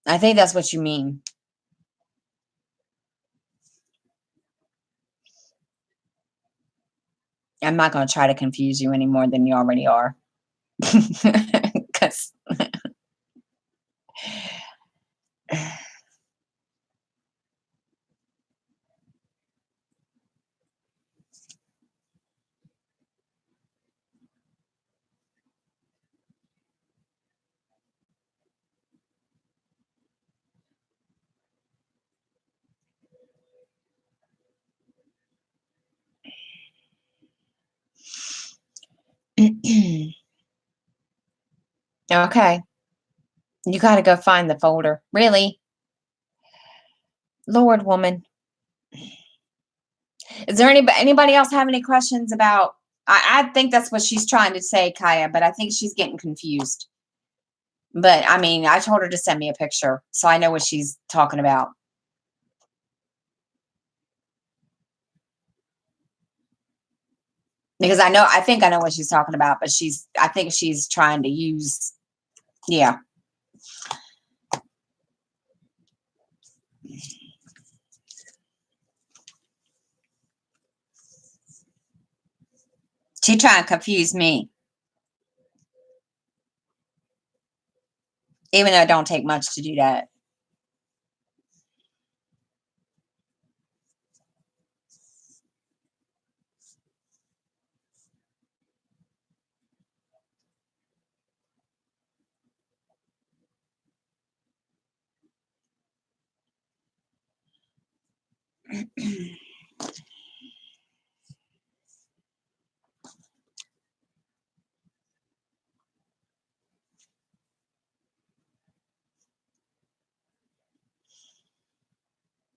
I think that's what you mean. I'm not going to try to confuse you any more than you already are. Because okay. You got to go find the folder. Really? Lord, woman. Is there anybody else have any questions about? I think that's what she's trying to say, Kaya, but I think she's getting confused. But I mean, I told her to send me a picture, so I know what she's talking about. Because I think I know what she's talking about, but I think she's trying to use, yeah. She trying to confuse me, even though it don't take much to do that.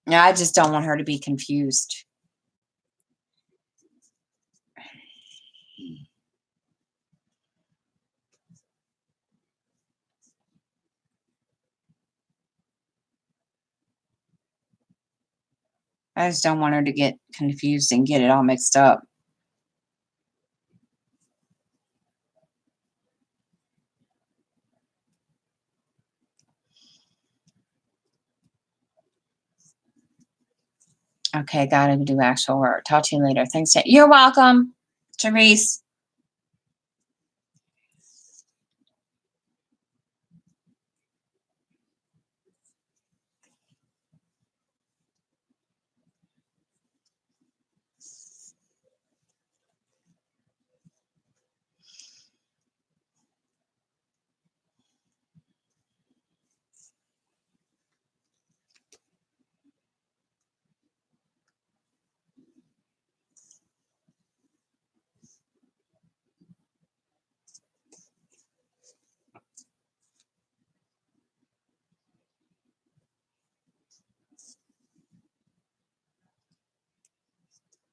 Yeah, I just don't want her to be confused. I just don't want her to get confused and get it all mixed up. Okay, gotta do actual work. Talk to you later. Thanks. You're welcome, Therese.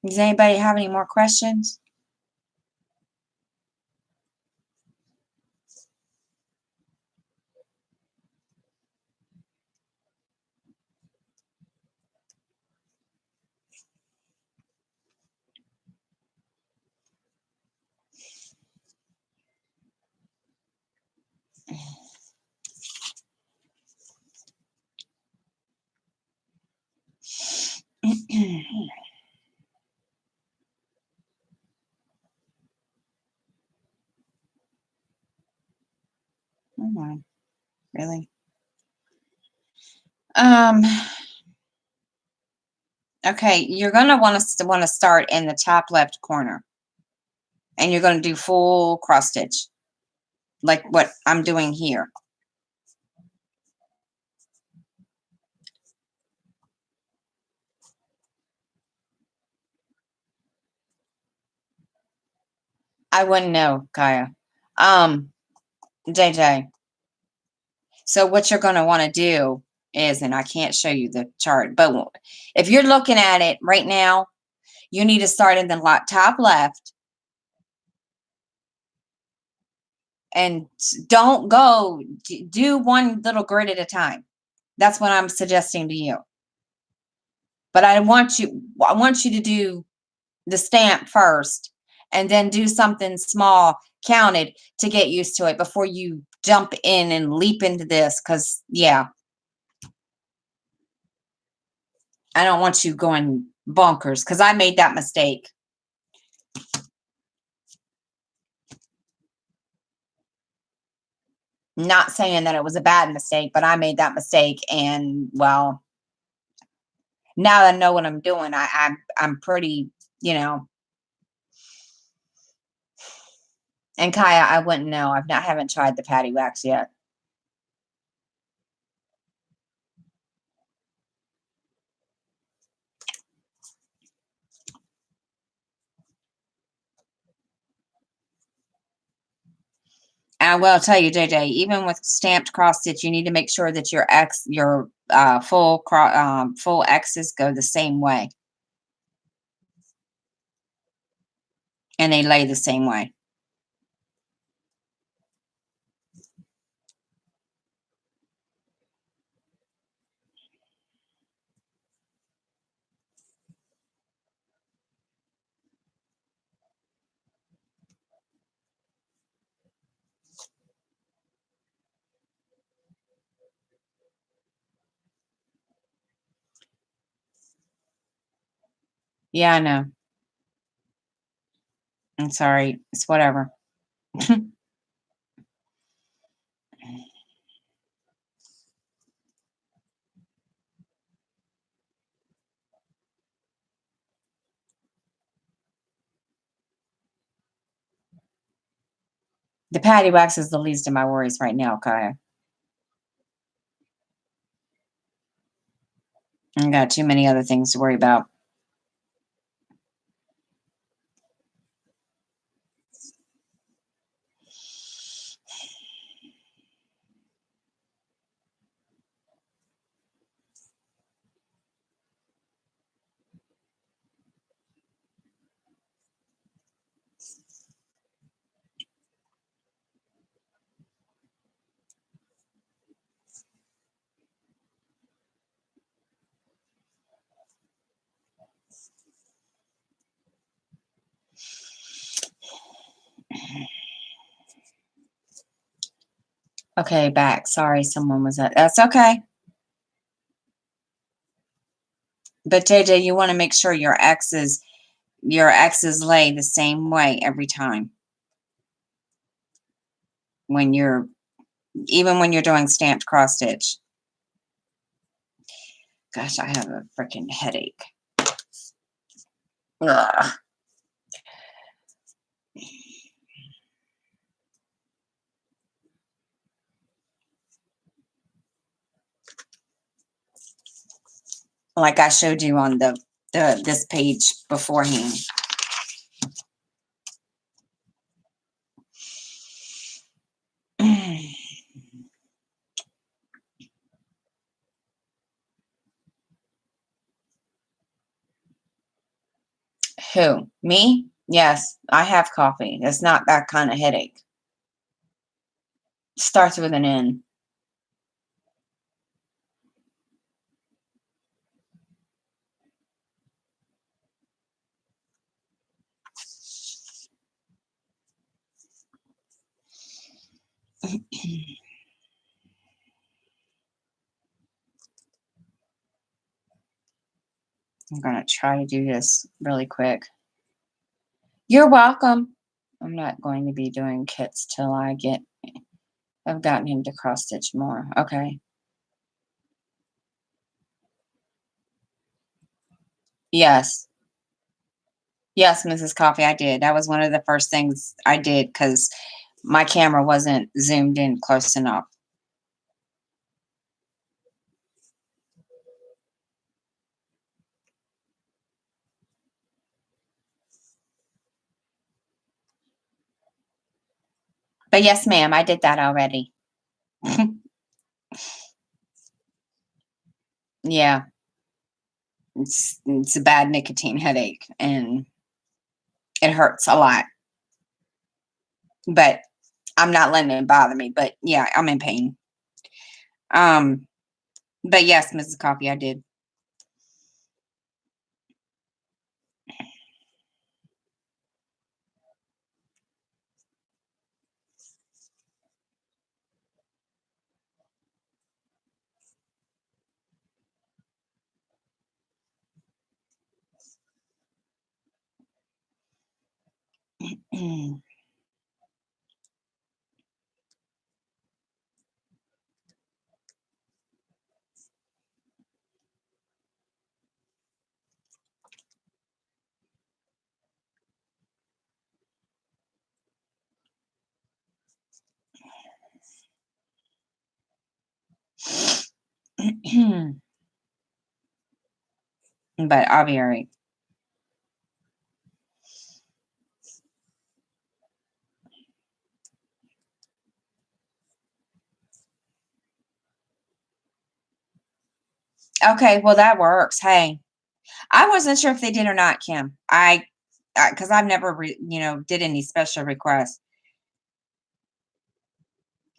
Does anybody have any more questions? Oh my, really? Um, okay, you're gonna want to start in the top left corner, and you're gonna do full cross stitch, like what I'm doing here. I wouldn't know, Kaya. JJ. So what you're gonna want to do is, and I can't show you the chart, but if you're looking at it right now, you need to start in the top left and don't go, do one little grid at a time. That's what I'm suggesting to you. But I want you to do the stamp first and then do something small counted to get used to it before you jump in and leap into this. Because yeah, I don't want you going bonkers, because I made that mistake. Not saying that it was a bad mistake, but I made that mistake, and well, now that I know what I'm doing, I'm pretty, you know. And Kaya, I wouldn't know. Haven't tried the patty wax yet. And I will tell you, JJ, even with stamped cross stitch, you need to make sure that your full X's go the same way, and they lay the same way. Yeah, I know. I'm sorry. It's whatever. The patty wax is the least of my worries right now, okay? I got too many other things to worry about. Okay, back. Sorry, someone was at. That's okay. But JJ, you want to make sure your X's lay the same way every time when you're even when you're doing stamped cross stitch. Gosh, I have a freaking headache. Ugh. Like I showed you on the this page beforehand. Who? Me? Yes, I have coffee. It's not that kind of headache. Starts with an N. I'm going to try to do this really quick. You're welcome. I'm not going to be doing kits till I've gotten him to cross stitch more. Okay. Yes. Yes, Mrs. Coffee, I did. That was one of the first things I did because my camera wasn't zoomed in close enough. But yes, ma'am, I did that already. Yeah, it's a bad nicotine headache and it hurts a lot. But I'm not letting it bother me. But yeah, I'm in pain. Um, but yes, Mrs. Coffee, I did. But I'll be all right. Okay, well that works. Hey, I wasn't sure if they did or not, Kim. Because I've never, did any special requests.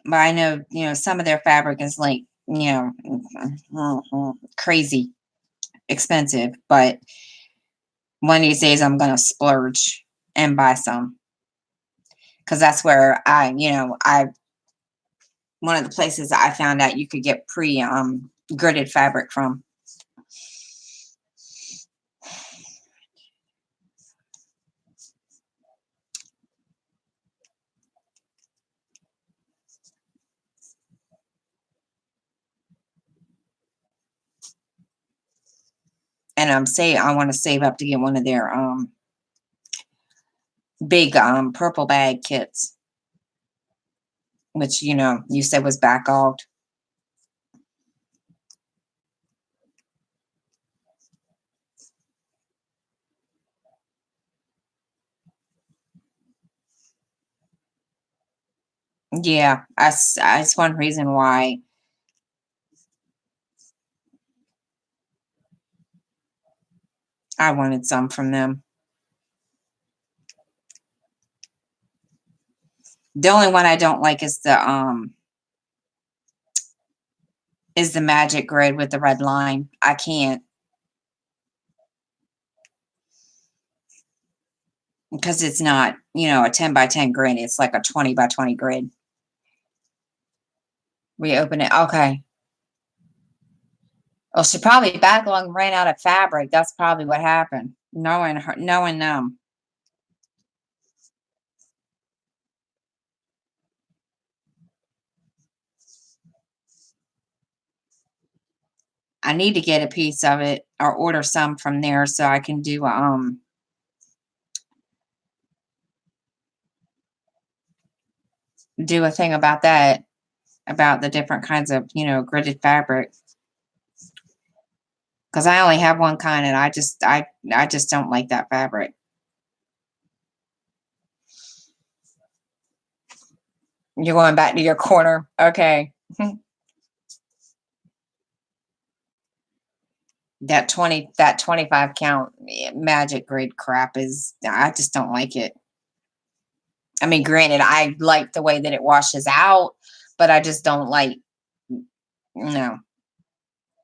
But I know, some of their fabric is like, crazy expensive. But one of these days I'm gonna splurge and buy some because that's where I one of the places that I found out you could get pre gridded fabric from. And I want to save up to get one of their big purple bag kits, which you said was backlogged. Yeah, that's one reason why I wanted some from them. The only one I don't like is the magic grid with the red line. I can't, because it's not, a 10 by 10 grid. It's like a 20 by 20 grid. Reopen it. Okay. Well, she probably backlog ran out of fabric. That's probably what happened. Knowing them. I need to get a piece of it or order some from there so I can do a thing about that, about the different kinds of, gridded fabric. Because I only have one kind, and I just don't like that fabric. You're going back to your corner. Okay. That 25 count magic grid crap I just don't like it. I mean, granted, I like the way that it washes out, but I just don't like, no,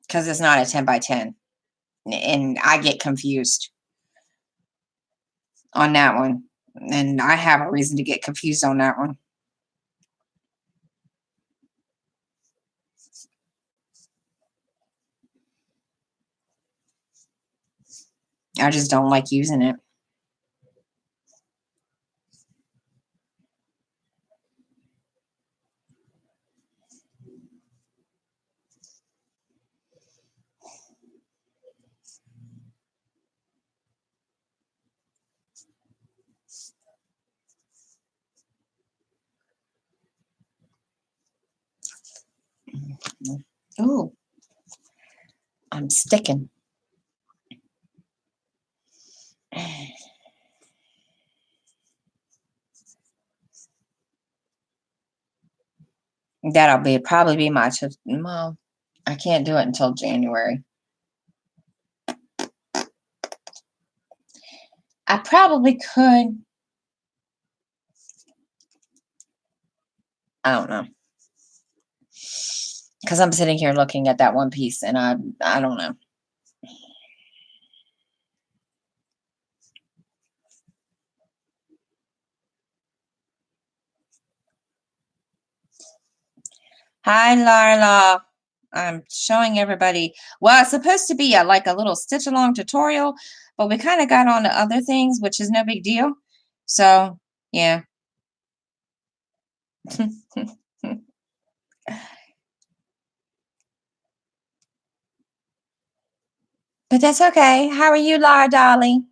because it's not a 10 by 10. And I get confused on that one. And I have a reason to get confused on that one. I just don't like using it. Ooh, I'm sticking. That'll probably be my, well, I can't do it until January. I probably could. I don't know. Because I'm sitting here looking at that one piece and I don't know. Hi, Larla. I'm showing everybody. Well, it's supposed to be like a little stitch along tutorial, but we kind of got on to other things, which is no big deal. So, yeah. But that's okay. How are you, Lara, darling?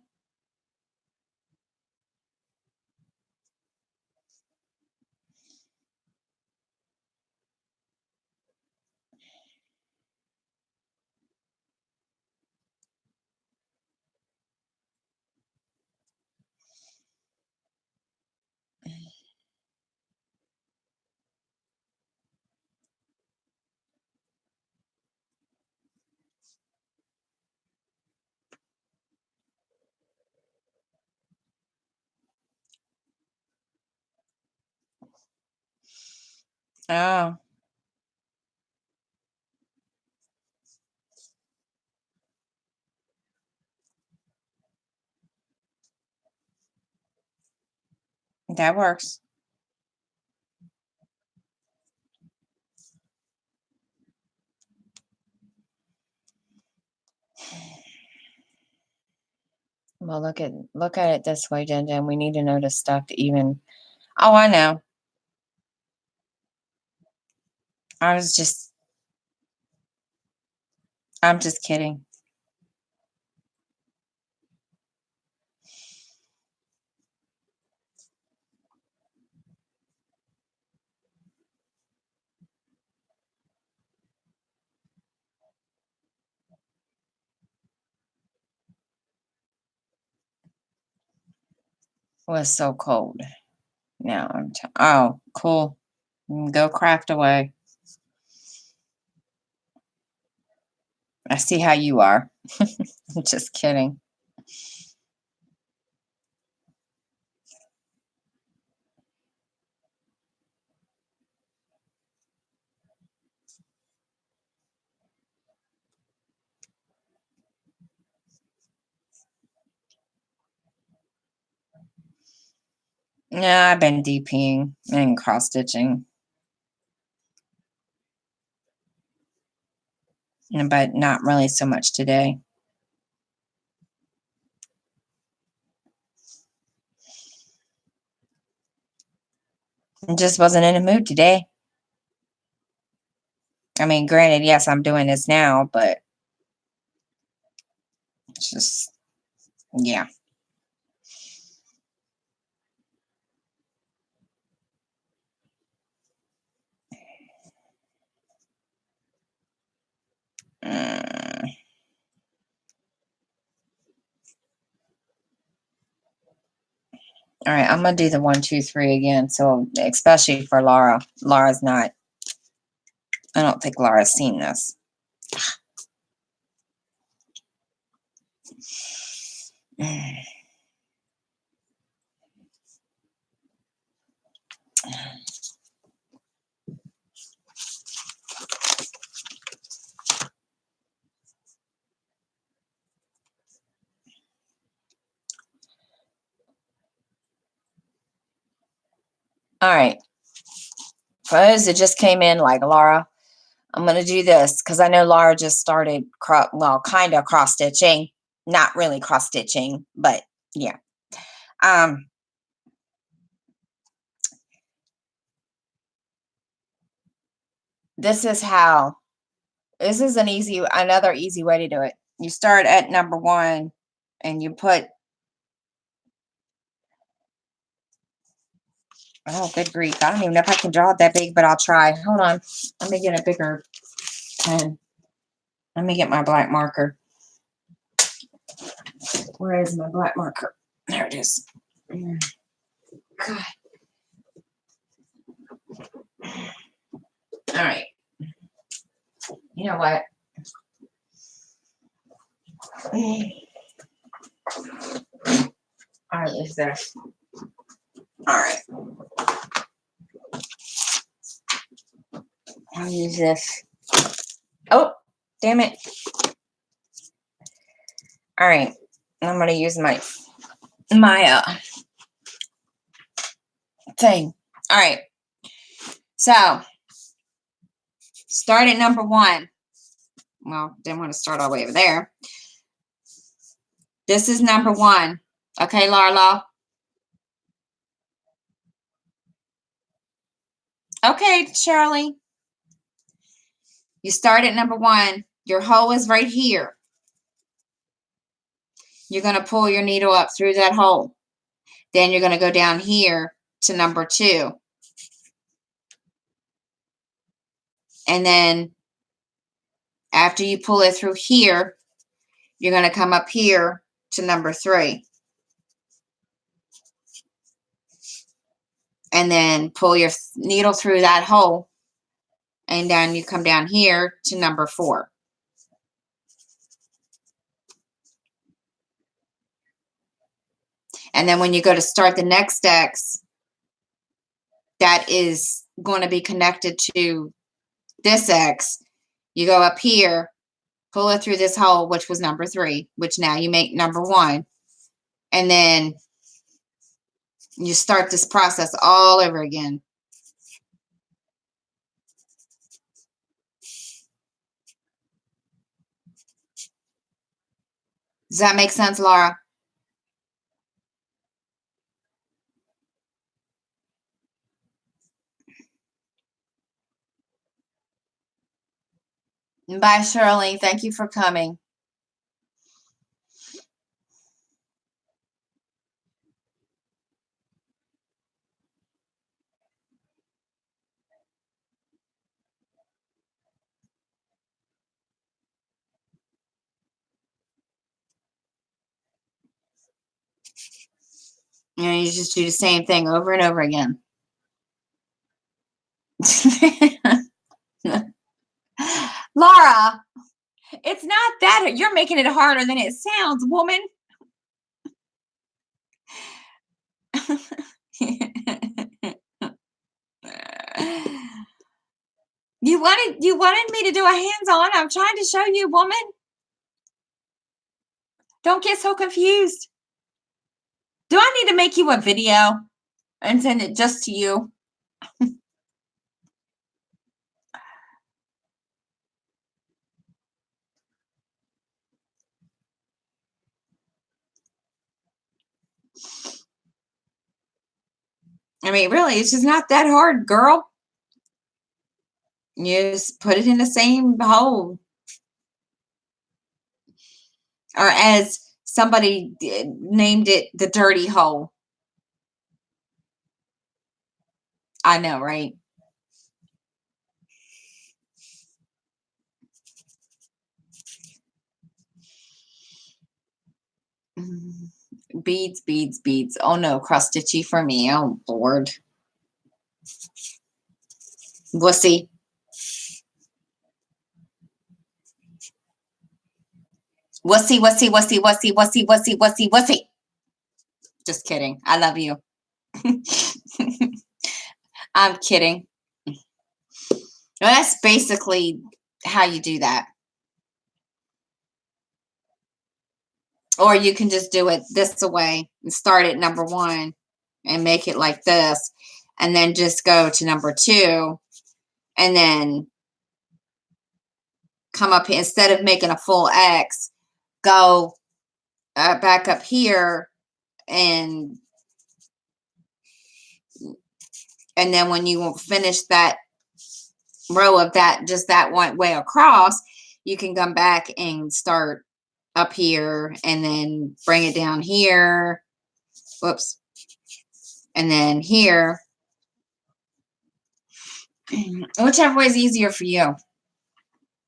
Oh, that works. Well, look at it this way, Jen. We need to know the stuff to even. Oh, I know. I was just. I'm just kidding. was so cold. Now oh, cool. Go craft away. I see how you are. Just kidding. Yeah, I've been DPing and cross stitching, but not really so much today. I just wasn't in the mood today. I mean, granted, yes, I'm doing this now, but it's just, yeah. Mm. All right, I'm gonna do the 1, 2, 3 again. So especially for Laura. Laura's not. I don't think Laura's seen this. All right. For those that just came in, like Laura, I'm gonna do this because I know Laura just started. Kind of cross stitching, not really cross stitching, but yeah. Um, this is how. This is another easy way to do it. You start at number 1, and you put. Oh, good grief! I don't even know if I can draw it that big, but I'll try. Hold on. Let me get a bigger pen. Let me get my black marker. Where is my black marker? There it is. God. All right. You know what? All right, is there? All right. I'll use this. Oh, damn it. All right. I'm going to use my thing. All right. So, start at number 1. Well, didn't want to start all the way over there. This is number 1. Okay, Larla? Okay, Shirley. You start at number 1. Your hole is right here. You're going to pull your needle up through that hole. Then you're going to go down here to number 2. And then after you pull it through here, you're going to come up here to number 3. And then pull your needle through that hole. And then you come down here to number 4. And then when you go to start the next X, that is going to be connected to this X. You go up here, pull it through this hole, which was number 3, which now you make number 1. And then you start this process all over again. Does that make sense, Laura? Bye, Shirley. Thank you for coming. You just do the same thing over and over again. Laura, it's not that you're making it harder than it sounds, woman. You wanted me to do a hands-on. I'm trying to show you, woman. Don't get so confused. Do I need to make you a video and send it just to you? I mean, really, it's just not that hard, girl. You just put it in the same hole. Or as somebody named it, the dirty hole. I know, right? Beads, beads, beads. Oh no, cross stitchy for me. Oh Lord. Wussy. Wussy, wussy, wussy, wussy, wussy, wussy, wussy, wussy. Just kidding. I love you. I'm kidding. Well, that's basically how you do that. Or you can just do it this way and start at number 1 and make it like this. And then just go to number 2 and then come up here. Instead of making a full X, go back up here and then when you finish that row of that, just that one way across, you can come back and start up here and then bring it down here. Whoops. And then here. Whichever way is easier for you.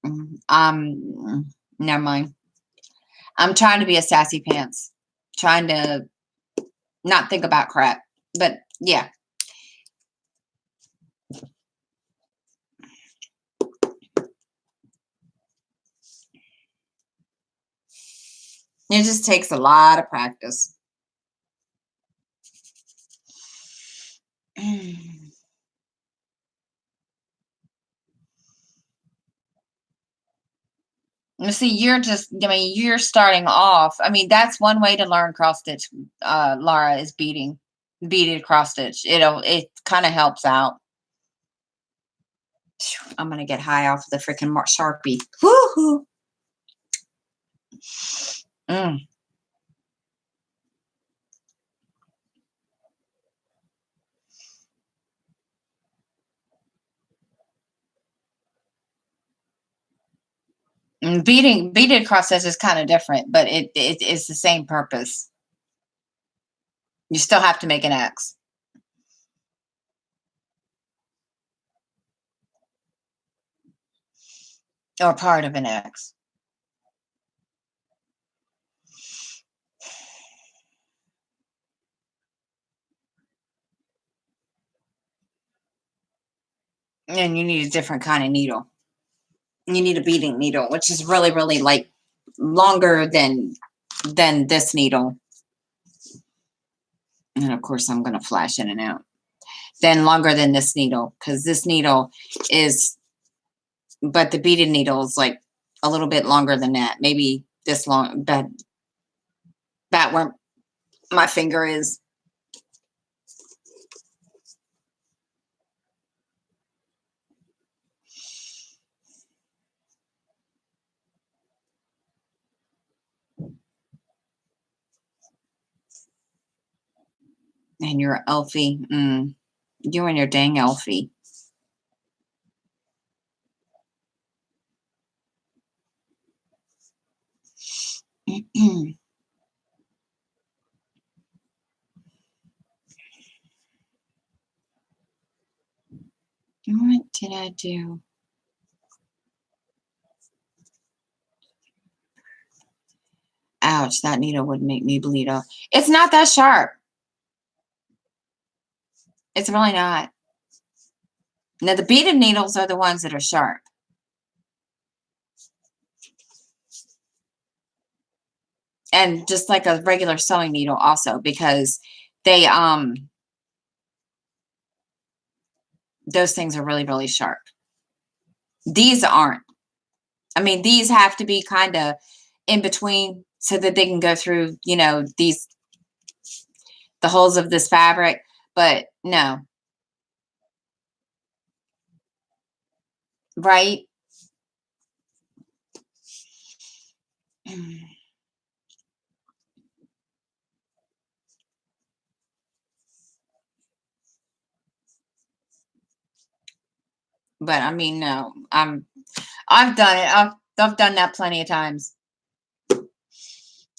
Never mind. I'm trying to be a sassy pants. Trying to not think about crap. But yeah. It just takes a lot of practice. You see, you're starting off. I mean, that's one way to learn cross stitch, Laura, is beaded cross stitch. It kind of helps out. I'm going to get high off the freaking Sharpie. Woohoo! Beaded cross stitch is kind of different, but it's the same purpose. You still have to make an X. Or part of an X. And you need a different kind of needle. You need a beading needle, which is really, really like longer than this needle. And of course, I'm going to flash in and out. Then longer than this needle, because this needle is, but the beaded needle is like a little bit longer than that. Maybe this long, but that where my finger is. And you're Elfie. You and your dang Elfie. What did I do? Ouch, that needle would make me bleed off. It's not that sharp. It's really not. Now, the beaded needles are the ones that are sharp. And just like a regular sewing needle also, because they, those things are really, really sharp. These aren't. I mean, these have to be kind of in between so that they can go through, the holes of this fabric. But no, right? But I mean, no, I've done it. I've done that plenty of times.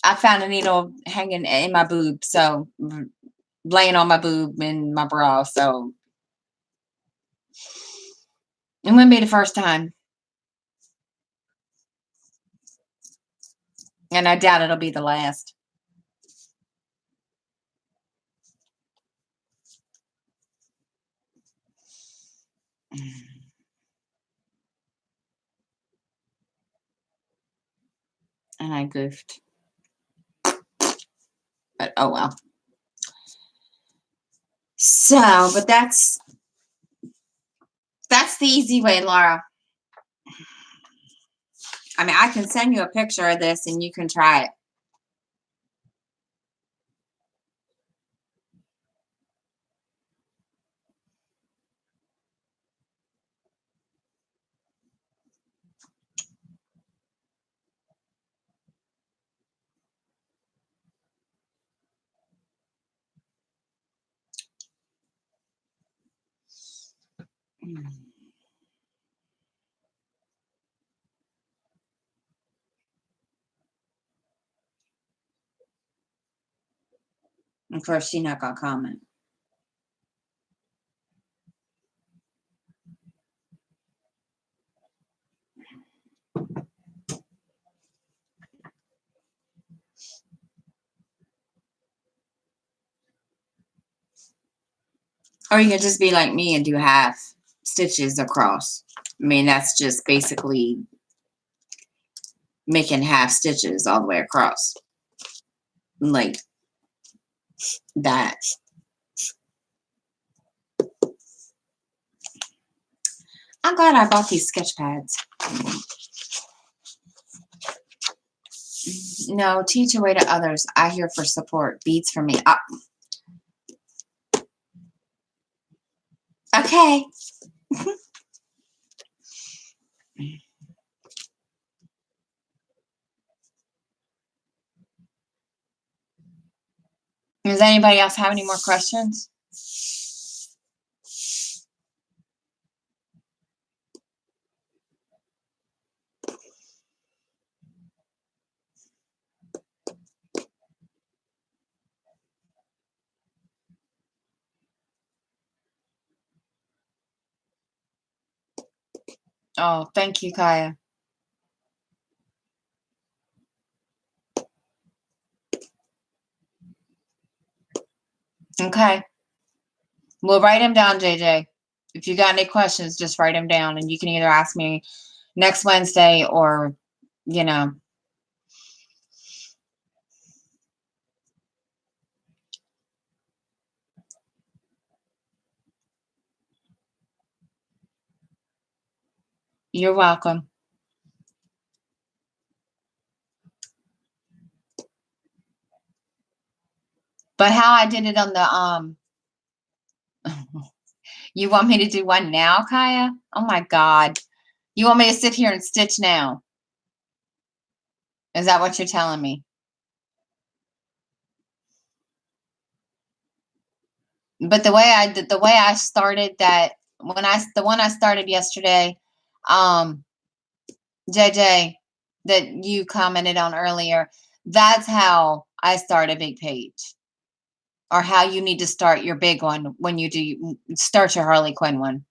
I found a needle hanging in my boob, so laying on my boob in my bra. So it wouldn't be the first time, and I doubt it'll be the last. And I goofed, but oh well. So, but that's the easy way, Laura. I mean, I can send you a picture of this and you can try it. Of course, she's not gonna comment. Or you could just be like me and do half stitches across. I mean, that's just basically making half stitches all the way across. Like that. I'm glad I bought these sketch pads. No, teach away to others. I here for support. Beads for me. Okay. Does anybody else have any more questions? Oh, thank you, Kaya. Okay. We'll write them down, JJ. If you got any questions, just write them down, and you can either ask me next Wednesday or, you're welcome. But how I did it on the you want me to do one now, Kaya? Oh my God. You want me to sit here and stitch now? Is that what you're telling me? But the way I started that the one I started yesterday, JJ, that you commented on earlier, that's how I start a big page. Or how you need to start your big one when you start your Harley Quinn one.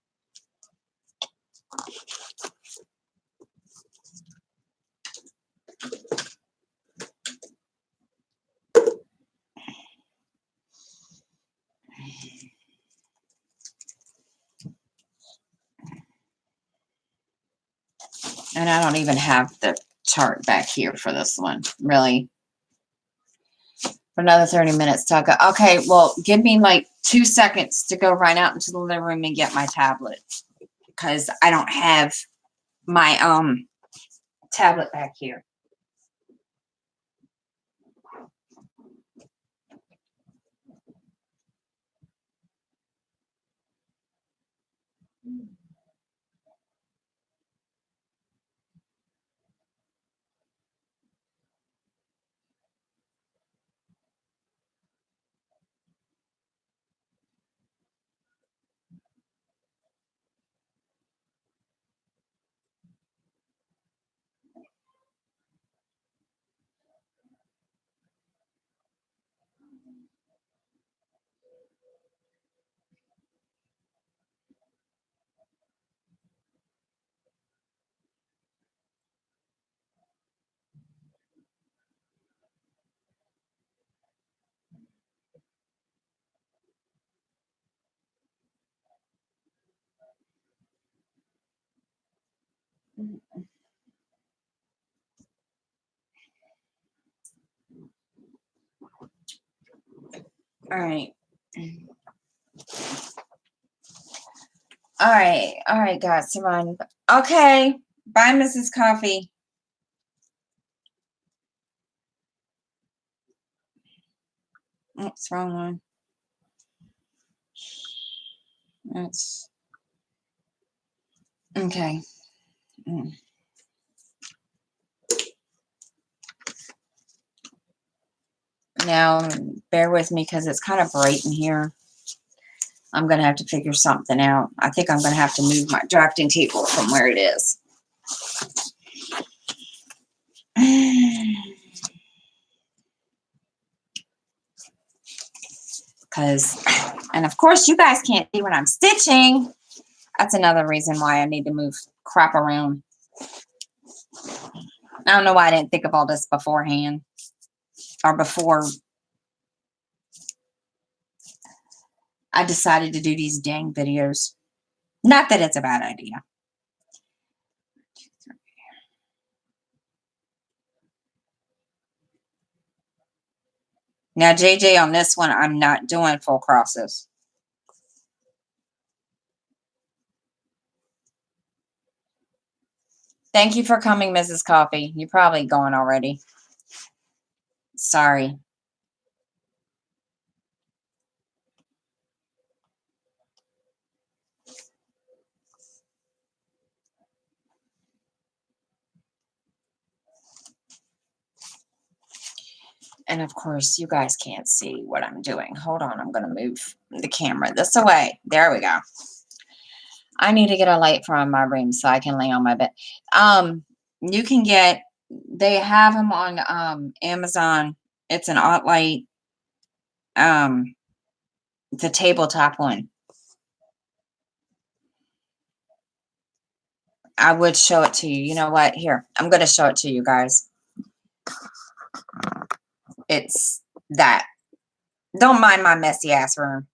And I don't even have the chart back here for this one, really. For another 30 minutes, Tucker. Okay, well, give me like 2 seconds to go right out into the living room and get my tablet. Because I don't have my tablet back here. All right. All right, guys, Saran. Okay, bye, Mrs. Coffee. Oops, wrong one. That's okay. Now, bear with me because it's kind of bright in here. I'm going to have to figure something out. I think I'm going to have to move my drafting table from where it is. Because, and of course, you guys can't see when I'm stitching. That's another reason why I need to move crap around. I don't know why I didn't think of all this beforehand or before I decided to do these dang videos. Not that it's a bad idea. Now, JJ, on this one, I'm not doing full crosses. Thank you for coming, Mrs. Coffee. You're probably going already. Sorry. And of course, you guys can't see what I'm doing. Hold on, I'm going to move the camera this away. There we go. I need to get a light from my room so I can lay on my bed. You can get, they have them on Amazon. It's an art light, the tabletop one. I would show it to you. You know what? Here, I'm going to show it to you guys. It's that. Don't mind my messy ass room.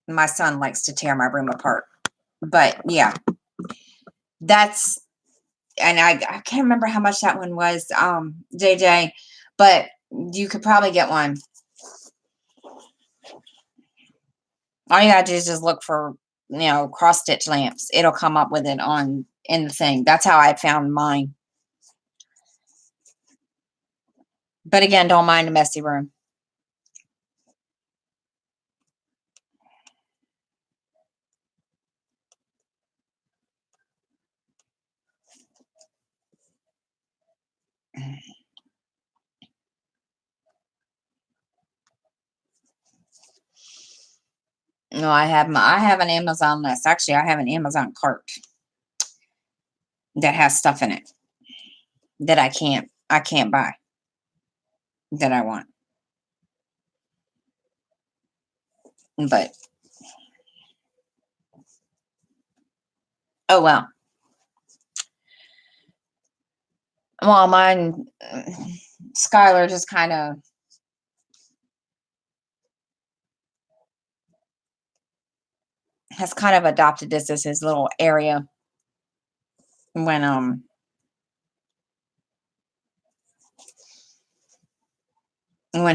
My son likes to tear my room apart. But yeah, that's, and I can't remember how much that one was, JJ, but you could probably get one. All you gotta do is just look for, cross stitch lamps. It'll come up with it in the thing. That's how I found mine. But again, don't mind a messy room. No, I have an Amazon list. Actually, I have an Amazon cart that has stuff in it that I can't buy that I want. But oh well. Well, mine, Skylar just kind of has kind of adopted this as his little area when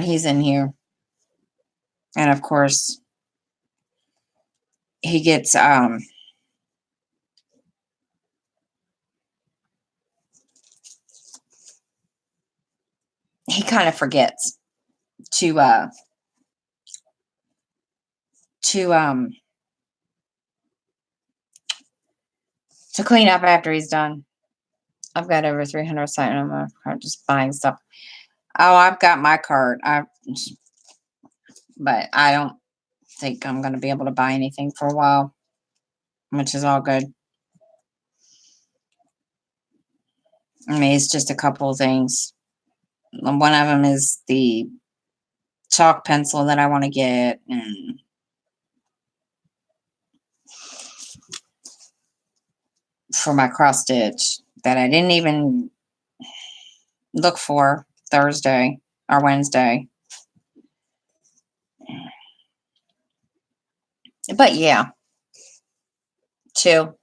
he's in here. And of course, he gets he kind of forgets to to to clean up after he's done. I've got over 300 signed on my card, just buying stuff. Oh, I've got my card. But I don't think I'm going to be able to buy anything for a while, which is all good. I mean, it's just a couple of things. One of them is the chalk pencil that I want to get, and for my cross stitch that I didn't even look for Thursday or Wednesday. But yeah, 2.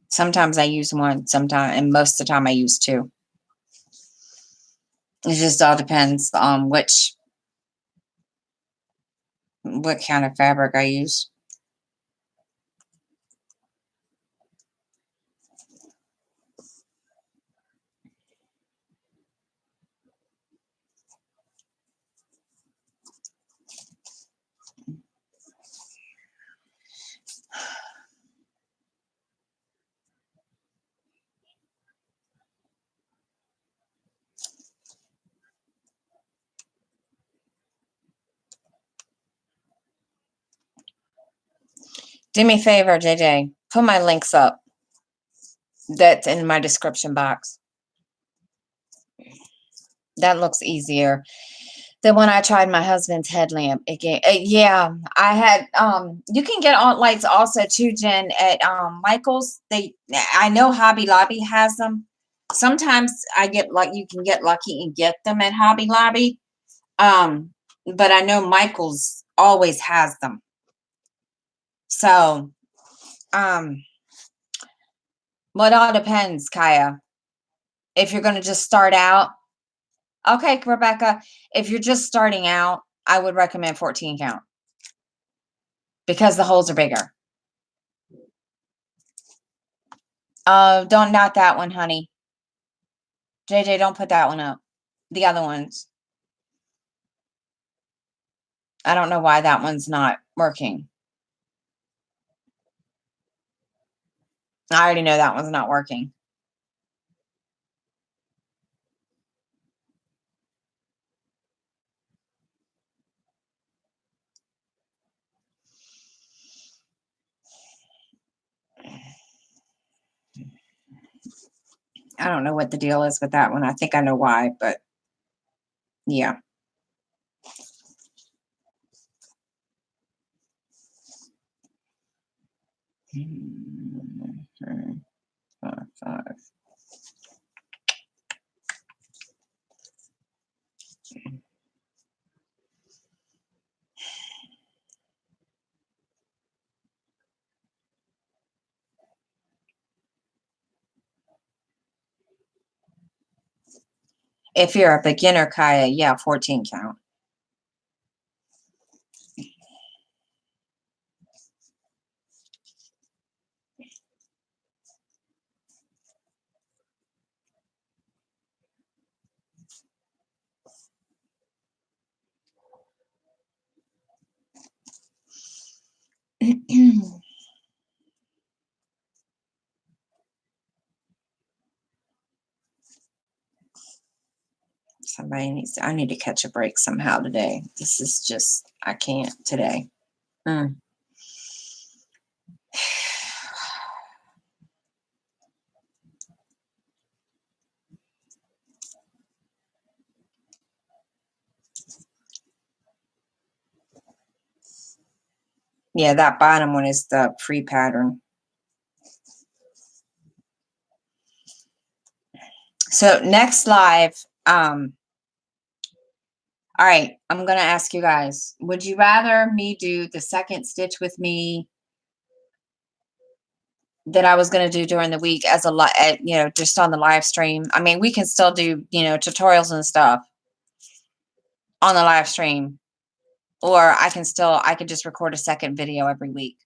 Sometimes I use 1, sometimes, and most of the time I use 2. It just all depends on what kind of fabric I use. Do me a favor, JJ. Put my links up. That's in my description box. That looks easier than when I tried my husband's headlamp. Yeah, I had you can get on lights also too, Jen, at Michael's. I know Hobby Lobby has them. Sometimes you can get lucky and get them at Hobby Lobby. But I know Michael's always has them. So well, it all depends, Kaya. If you're gonna just start out. Okay, Rebecca, if you're just starting out, I would recommend 14 count because the holes are bigger. Not that one, honey. JJ, don't put that one up. The other ones. I don't know why that one's not working. I already know that one's not working. I don't know what the deal is with that one. I think I know why, but yeah. Five. If you're a beginner, Kaya, yeah, 14 count. I need to catch a break somehow today. This is just, I can't today. Yeah, that bottom one is the free pattern. So next live, all right, I'm going to ask you guys, would you rather me do the second stitch with me that I was going to do during the week as a just on the live stream? I mean, we can still do, tutorials and stuff on the live stream, or I could just record a second video every week.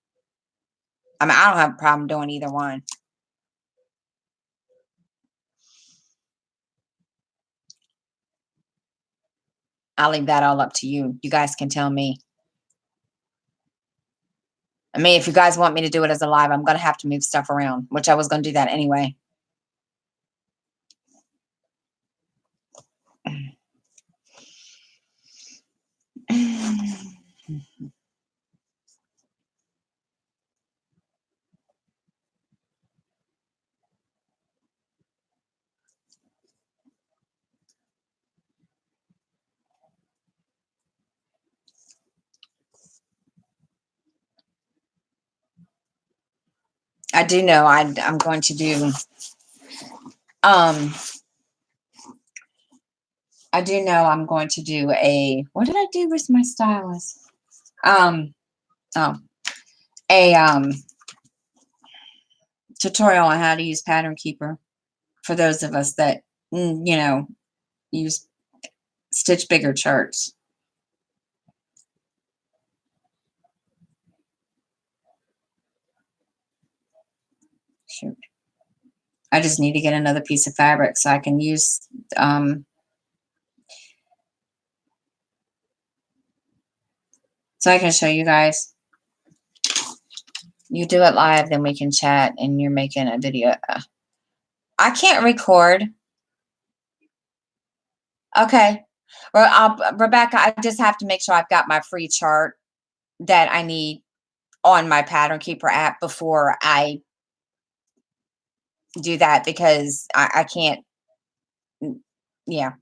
I mean, I don't have a problem doing either one. I'll leave that all up to you. You guys can tell me. I mean, if you guys want me to do it as a live, I'm going to have to move stuff around, which I was going to do that anyway. I do know I'm going to do, I do know I'm going to do what did I do with my stylus? A tutorial on how to use Pattern Keeper for those of us that, use Stitch Bigger charts. Shoot. I just need to get another piece of fabric so I can use, so I can show you guys. You do it live, then we can chat, and you're making a video. I can't record. Okay. Well, Rebecca, I just have to make sure I've got my free chart that I need on my Pattern Keeper app before I do that, because I can't. Yeah.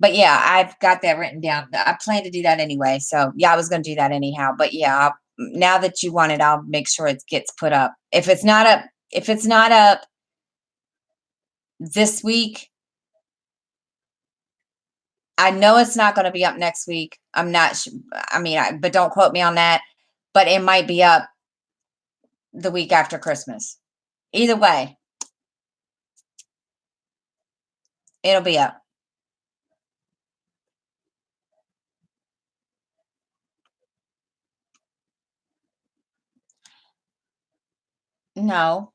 But yeah, I've got that written down. I plan to do that anyway. So yeah, I was going to do that anyhow. But yeah, now that you want it, I'll make sure it gets put up. If it's not up this week, I know it's not going to be up next week. I'm not sure. I mean, but don't quote me on that. But it might be up the week after Christmas. Either way, it'll be up. No,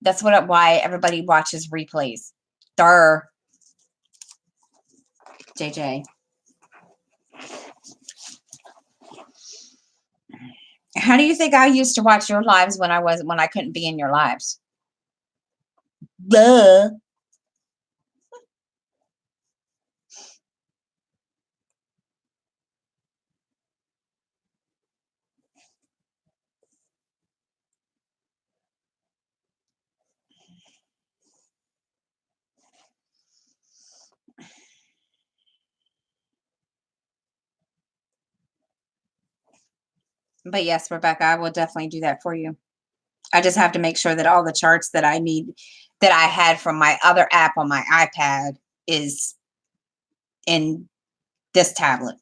that's why everybody watches replays. Durr, JJ. How do you think I used to watch your lives when I couldn't be in your lives? Duh. But yes, Rebecca, I will definitely do that for you. I just have to make sure that all the charts that I need, that I had from my other app on my iPad, is in this tablet.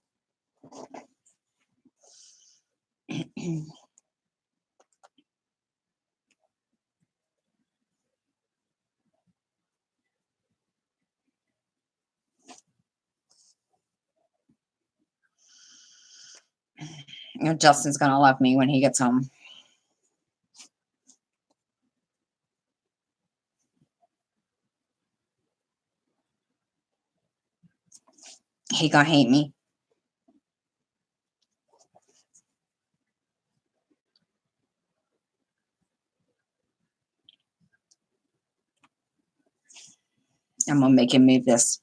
Justin's gonna love me when he gets home. He gonna hate me. I'm gonna make him move this.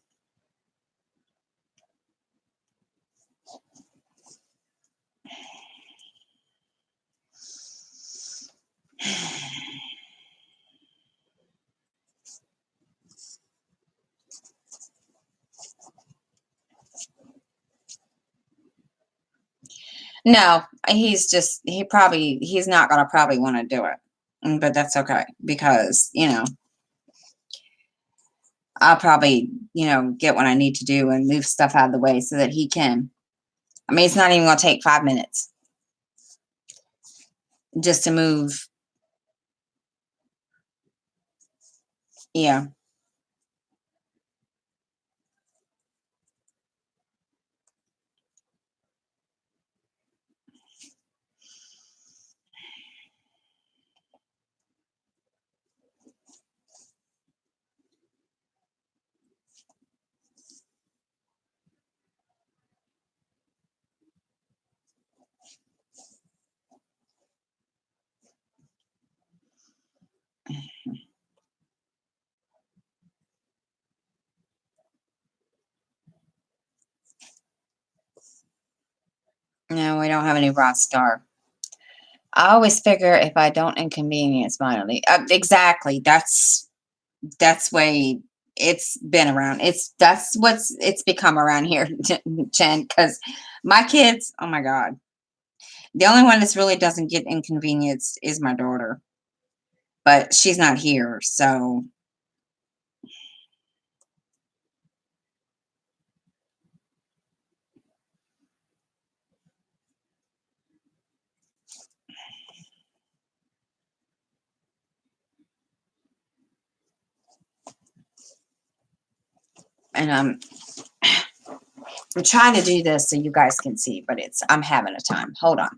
No, he's not gonna probably want to do it. But that's okay because, I'll probably, get what I need to do and move stuff out of the way so that he can. I mean, it's not even gonna take 5 minutes just to move. Yeah. No, we don't have any raw star. I always figure if I don't inconvenience mildly, exactly. That's way it's been around. That's what's it's become around here, Jen. Because my kids, oh my god, the only one that really doesn't get inconvenienced is my daughter, but she's not here. So, and I'm trying to do this so you guys can see, but I'm having a time. Hold on.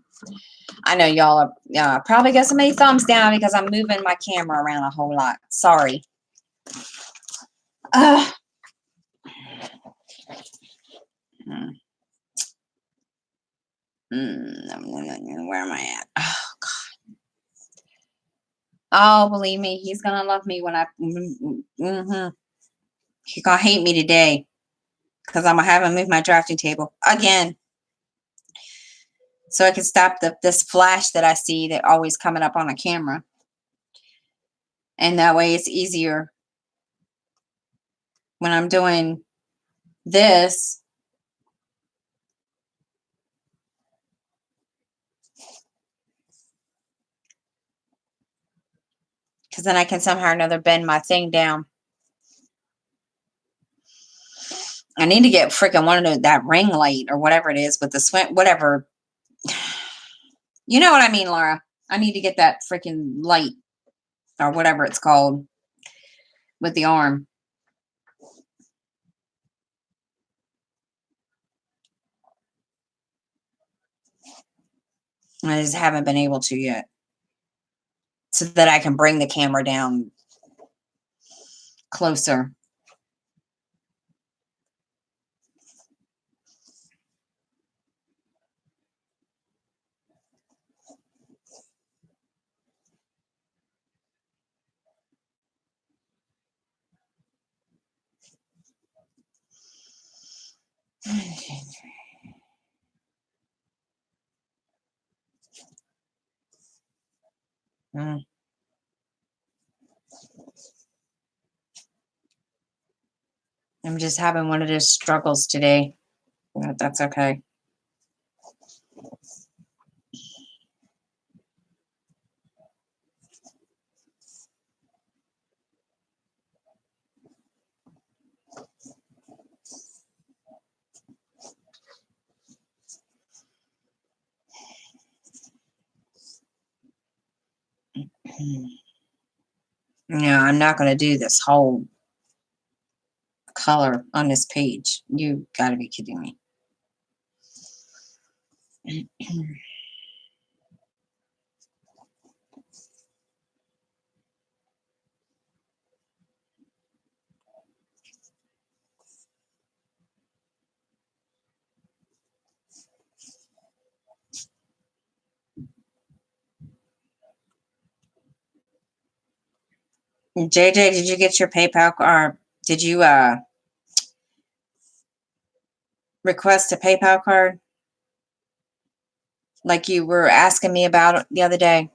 I know y'all are probably got so many thumbs down because I'm moving my camera around a whole lot. Sorry. Uh, where am I at? Oh, oh, believe me, he's gonna love me when he's gonna hate me today because I'm gonna have him move my drafting table again, so I can stop this flash that I see that always coming up on the camera, and that way it's easier when I'm doing this. Because then I can somehow or another bend my thing down. I need to get freaking one of that ring light or whatever it is with the swim, whatever. You know what I mean, Laura? I need to get that freaking light or whatever it's called with the arm. I just haven't been able to yet. So that I can bring the camera down closer. I'm just having one of those struggles today. But that's okay. Yeah, I'm not going to do this whole color on this page. You got to be kidding me. JJ, did you get your PayPal or did you request a PayPal card like you were asking me about the other day?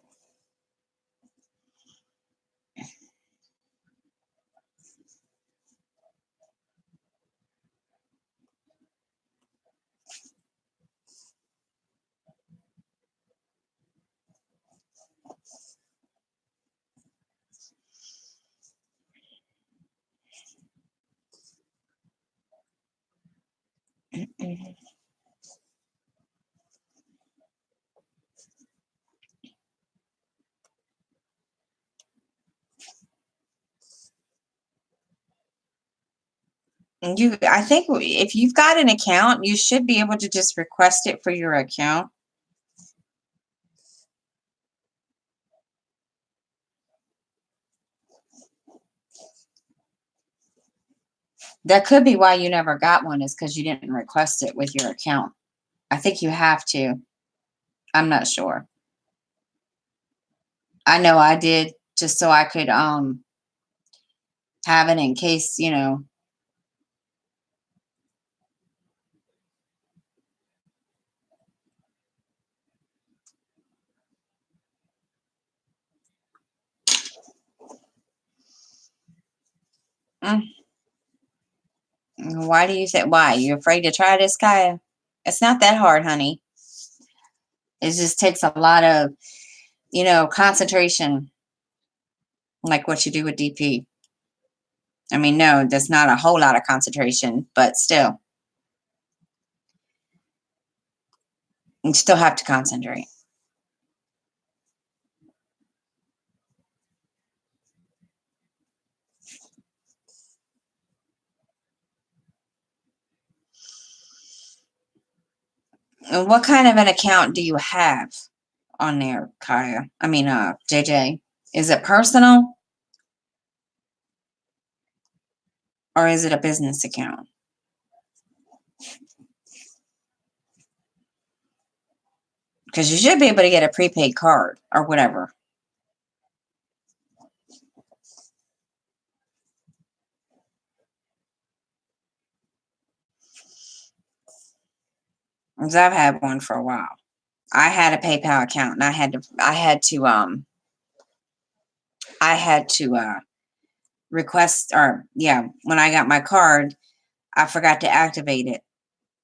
I think if you've got an account, you should be able to just request it for your account. That could be why you never got one, is because you didn't request it with your account. I think you have to. I'm not sure. I know I did, just so I could have it in case, Mm. Why do you say why? You afraid to try this, Kaya? It's not that hard, honey. It just takes a lot of, concentration, like what you do with DP. I mean, no, that's not a whole lot of concentration, but still, you still have to concentrate. And what kind of an account do you have on there, Kaya? I mean, JJ. Is it personal or is it a business account? Because you should be able to get a prepaid card or whatever. Because I've had one for a while. I had a PayPal account and I had to request, or yeah, when I got my card, I forgot to activate it.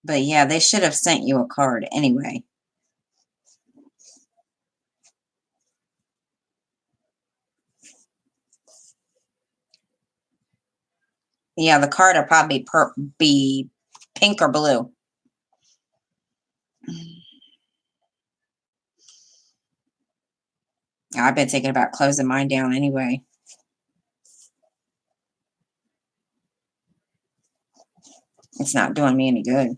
But yeah, they should have sent you a card anyway. Yeah, the card will probably be pink or blue. I've been thinking about closing mine down anyway. It's not doing me any good.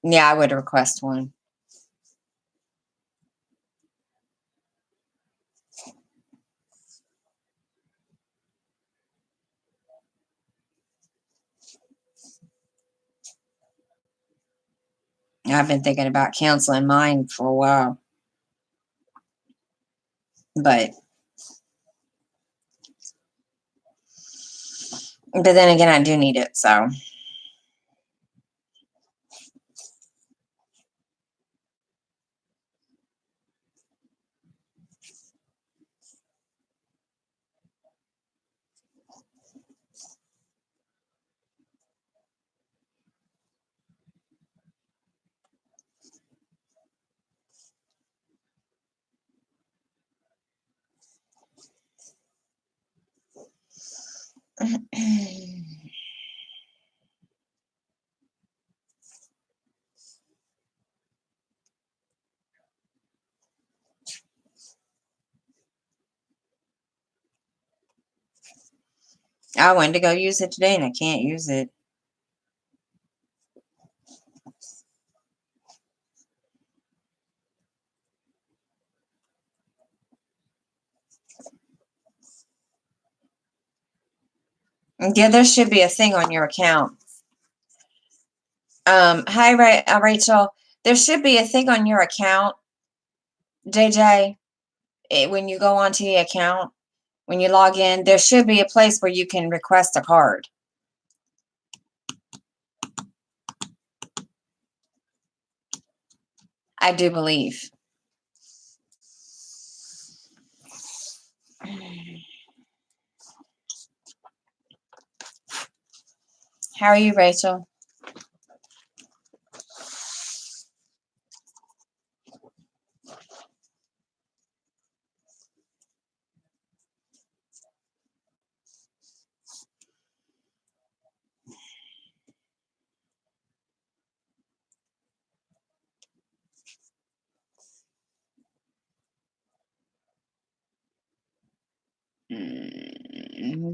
Yeah, I would request one. I've been thinking about canceling mine for a while. But then again, I do need it, so. I went to go use it today and I can't use it. Yeah, there should be a thing on your account. Hi, Rachel. There should be a thing on your account, JJ. When you go onto the account, when you log in, there should be a place where you can request a card. I do believe. How are you, Rachel?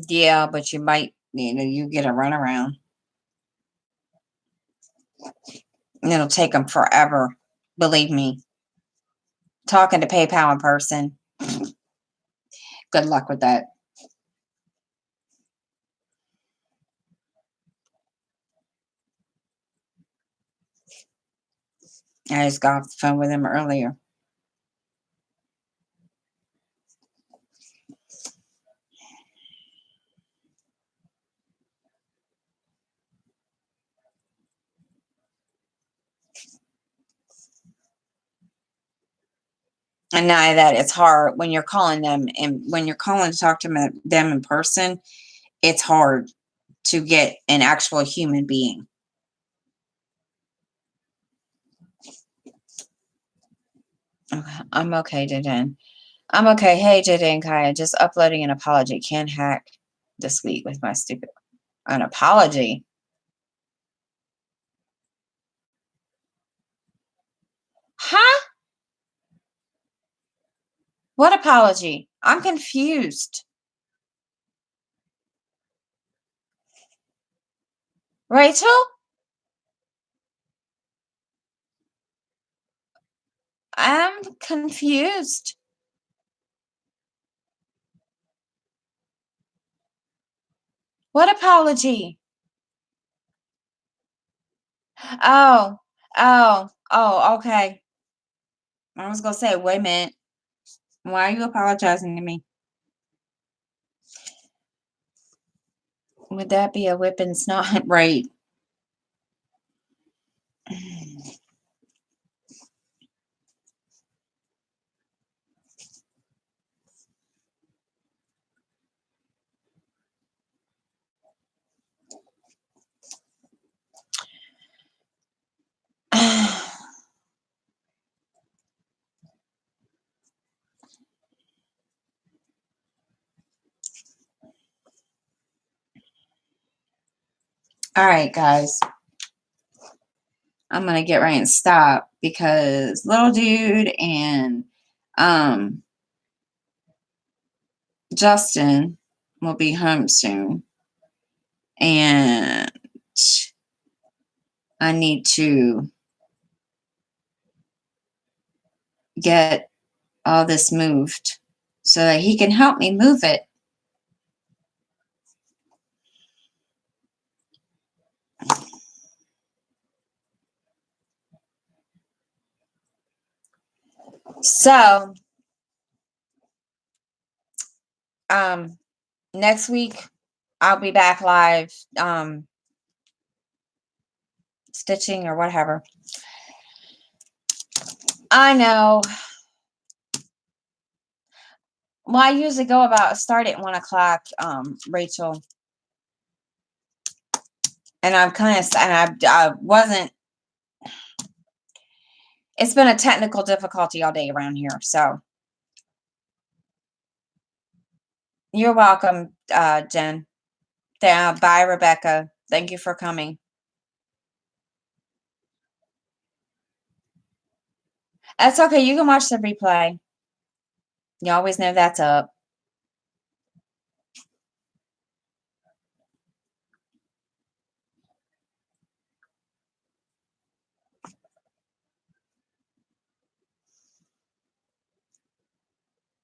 Yeah, but you might, you get a runaround. And it'll take them forever. Believe me. Talking to PayPal in person. Good luck with that. I just got off the phone with him earlier. And now that it's hard when you're calling them, and when you're calling to talk to them in person, it's hard to get an actual human being. Okay, I'm okay, Jaden. I'm okay. Hey, Jaden Kaya, just uploading an apology. Can't hack this week with my stupid an apology. Huh? What apology? I'm confused. Rachel? I'm confused. What apology? Oh, okay. I was gonna say, wait a minute. Why are you apologizing to me? Would that be a whipping snot? Right. All right, guys. I'm gonna get right and stop because little dude and Justin will be home soon, and I need to get all this moved so that he can help me move it. So, next week I'll be back live, stitching or whatever. I know. Well, I usually start at 1:00, Rachel. And I'm kind of, and I wasn't, it's been a technical difficulty all day around here. So you're welcome, Jen. Bye, Rebecca. Thank you for coming. That's okay. You can watch the replay. You always know that's up.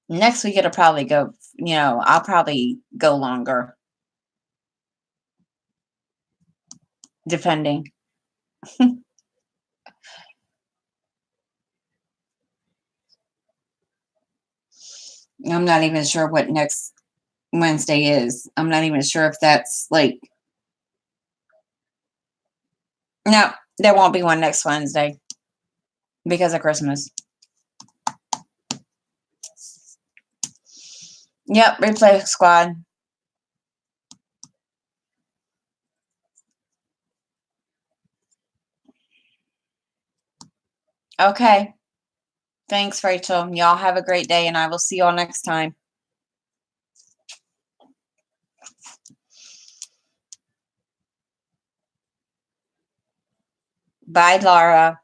Next week, it'll probably go, I'll probably go longer. Depending. I'm not even sure what next Wednesday is. I'm not even sure if that's like, no, there won't be one next Wednesday because of Christmas. Yep, replay squad. Okay. Thanks, Rachel. Y'all have a great day, and I will see y'all next time. Bye, Laura.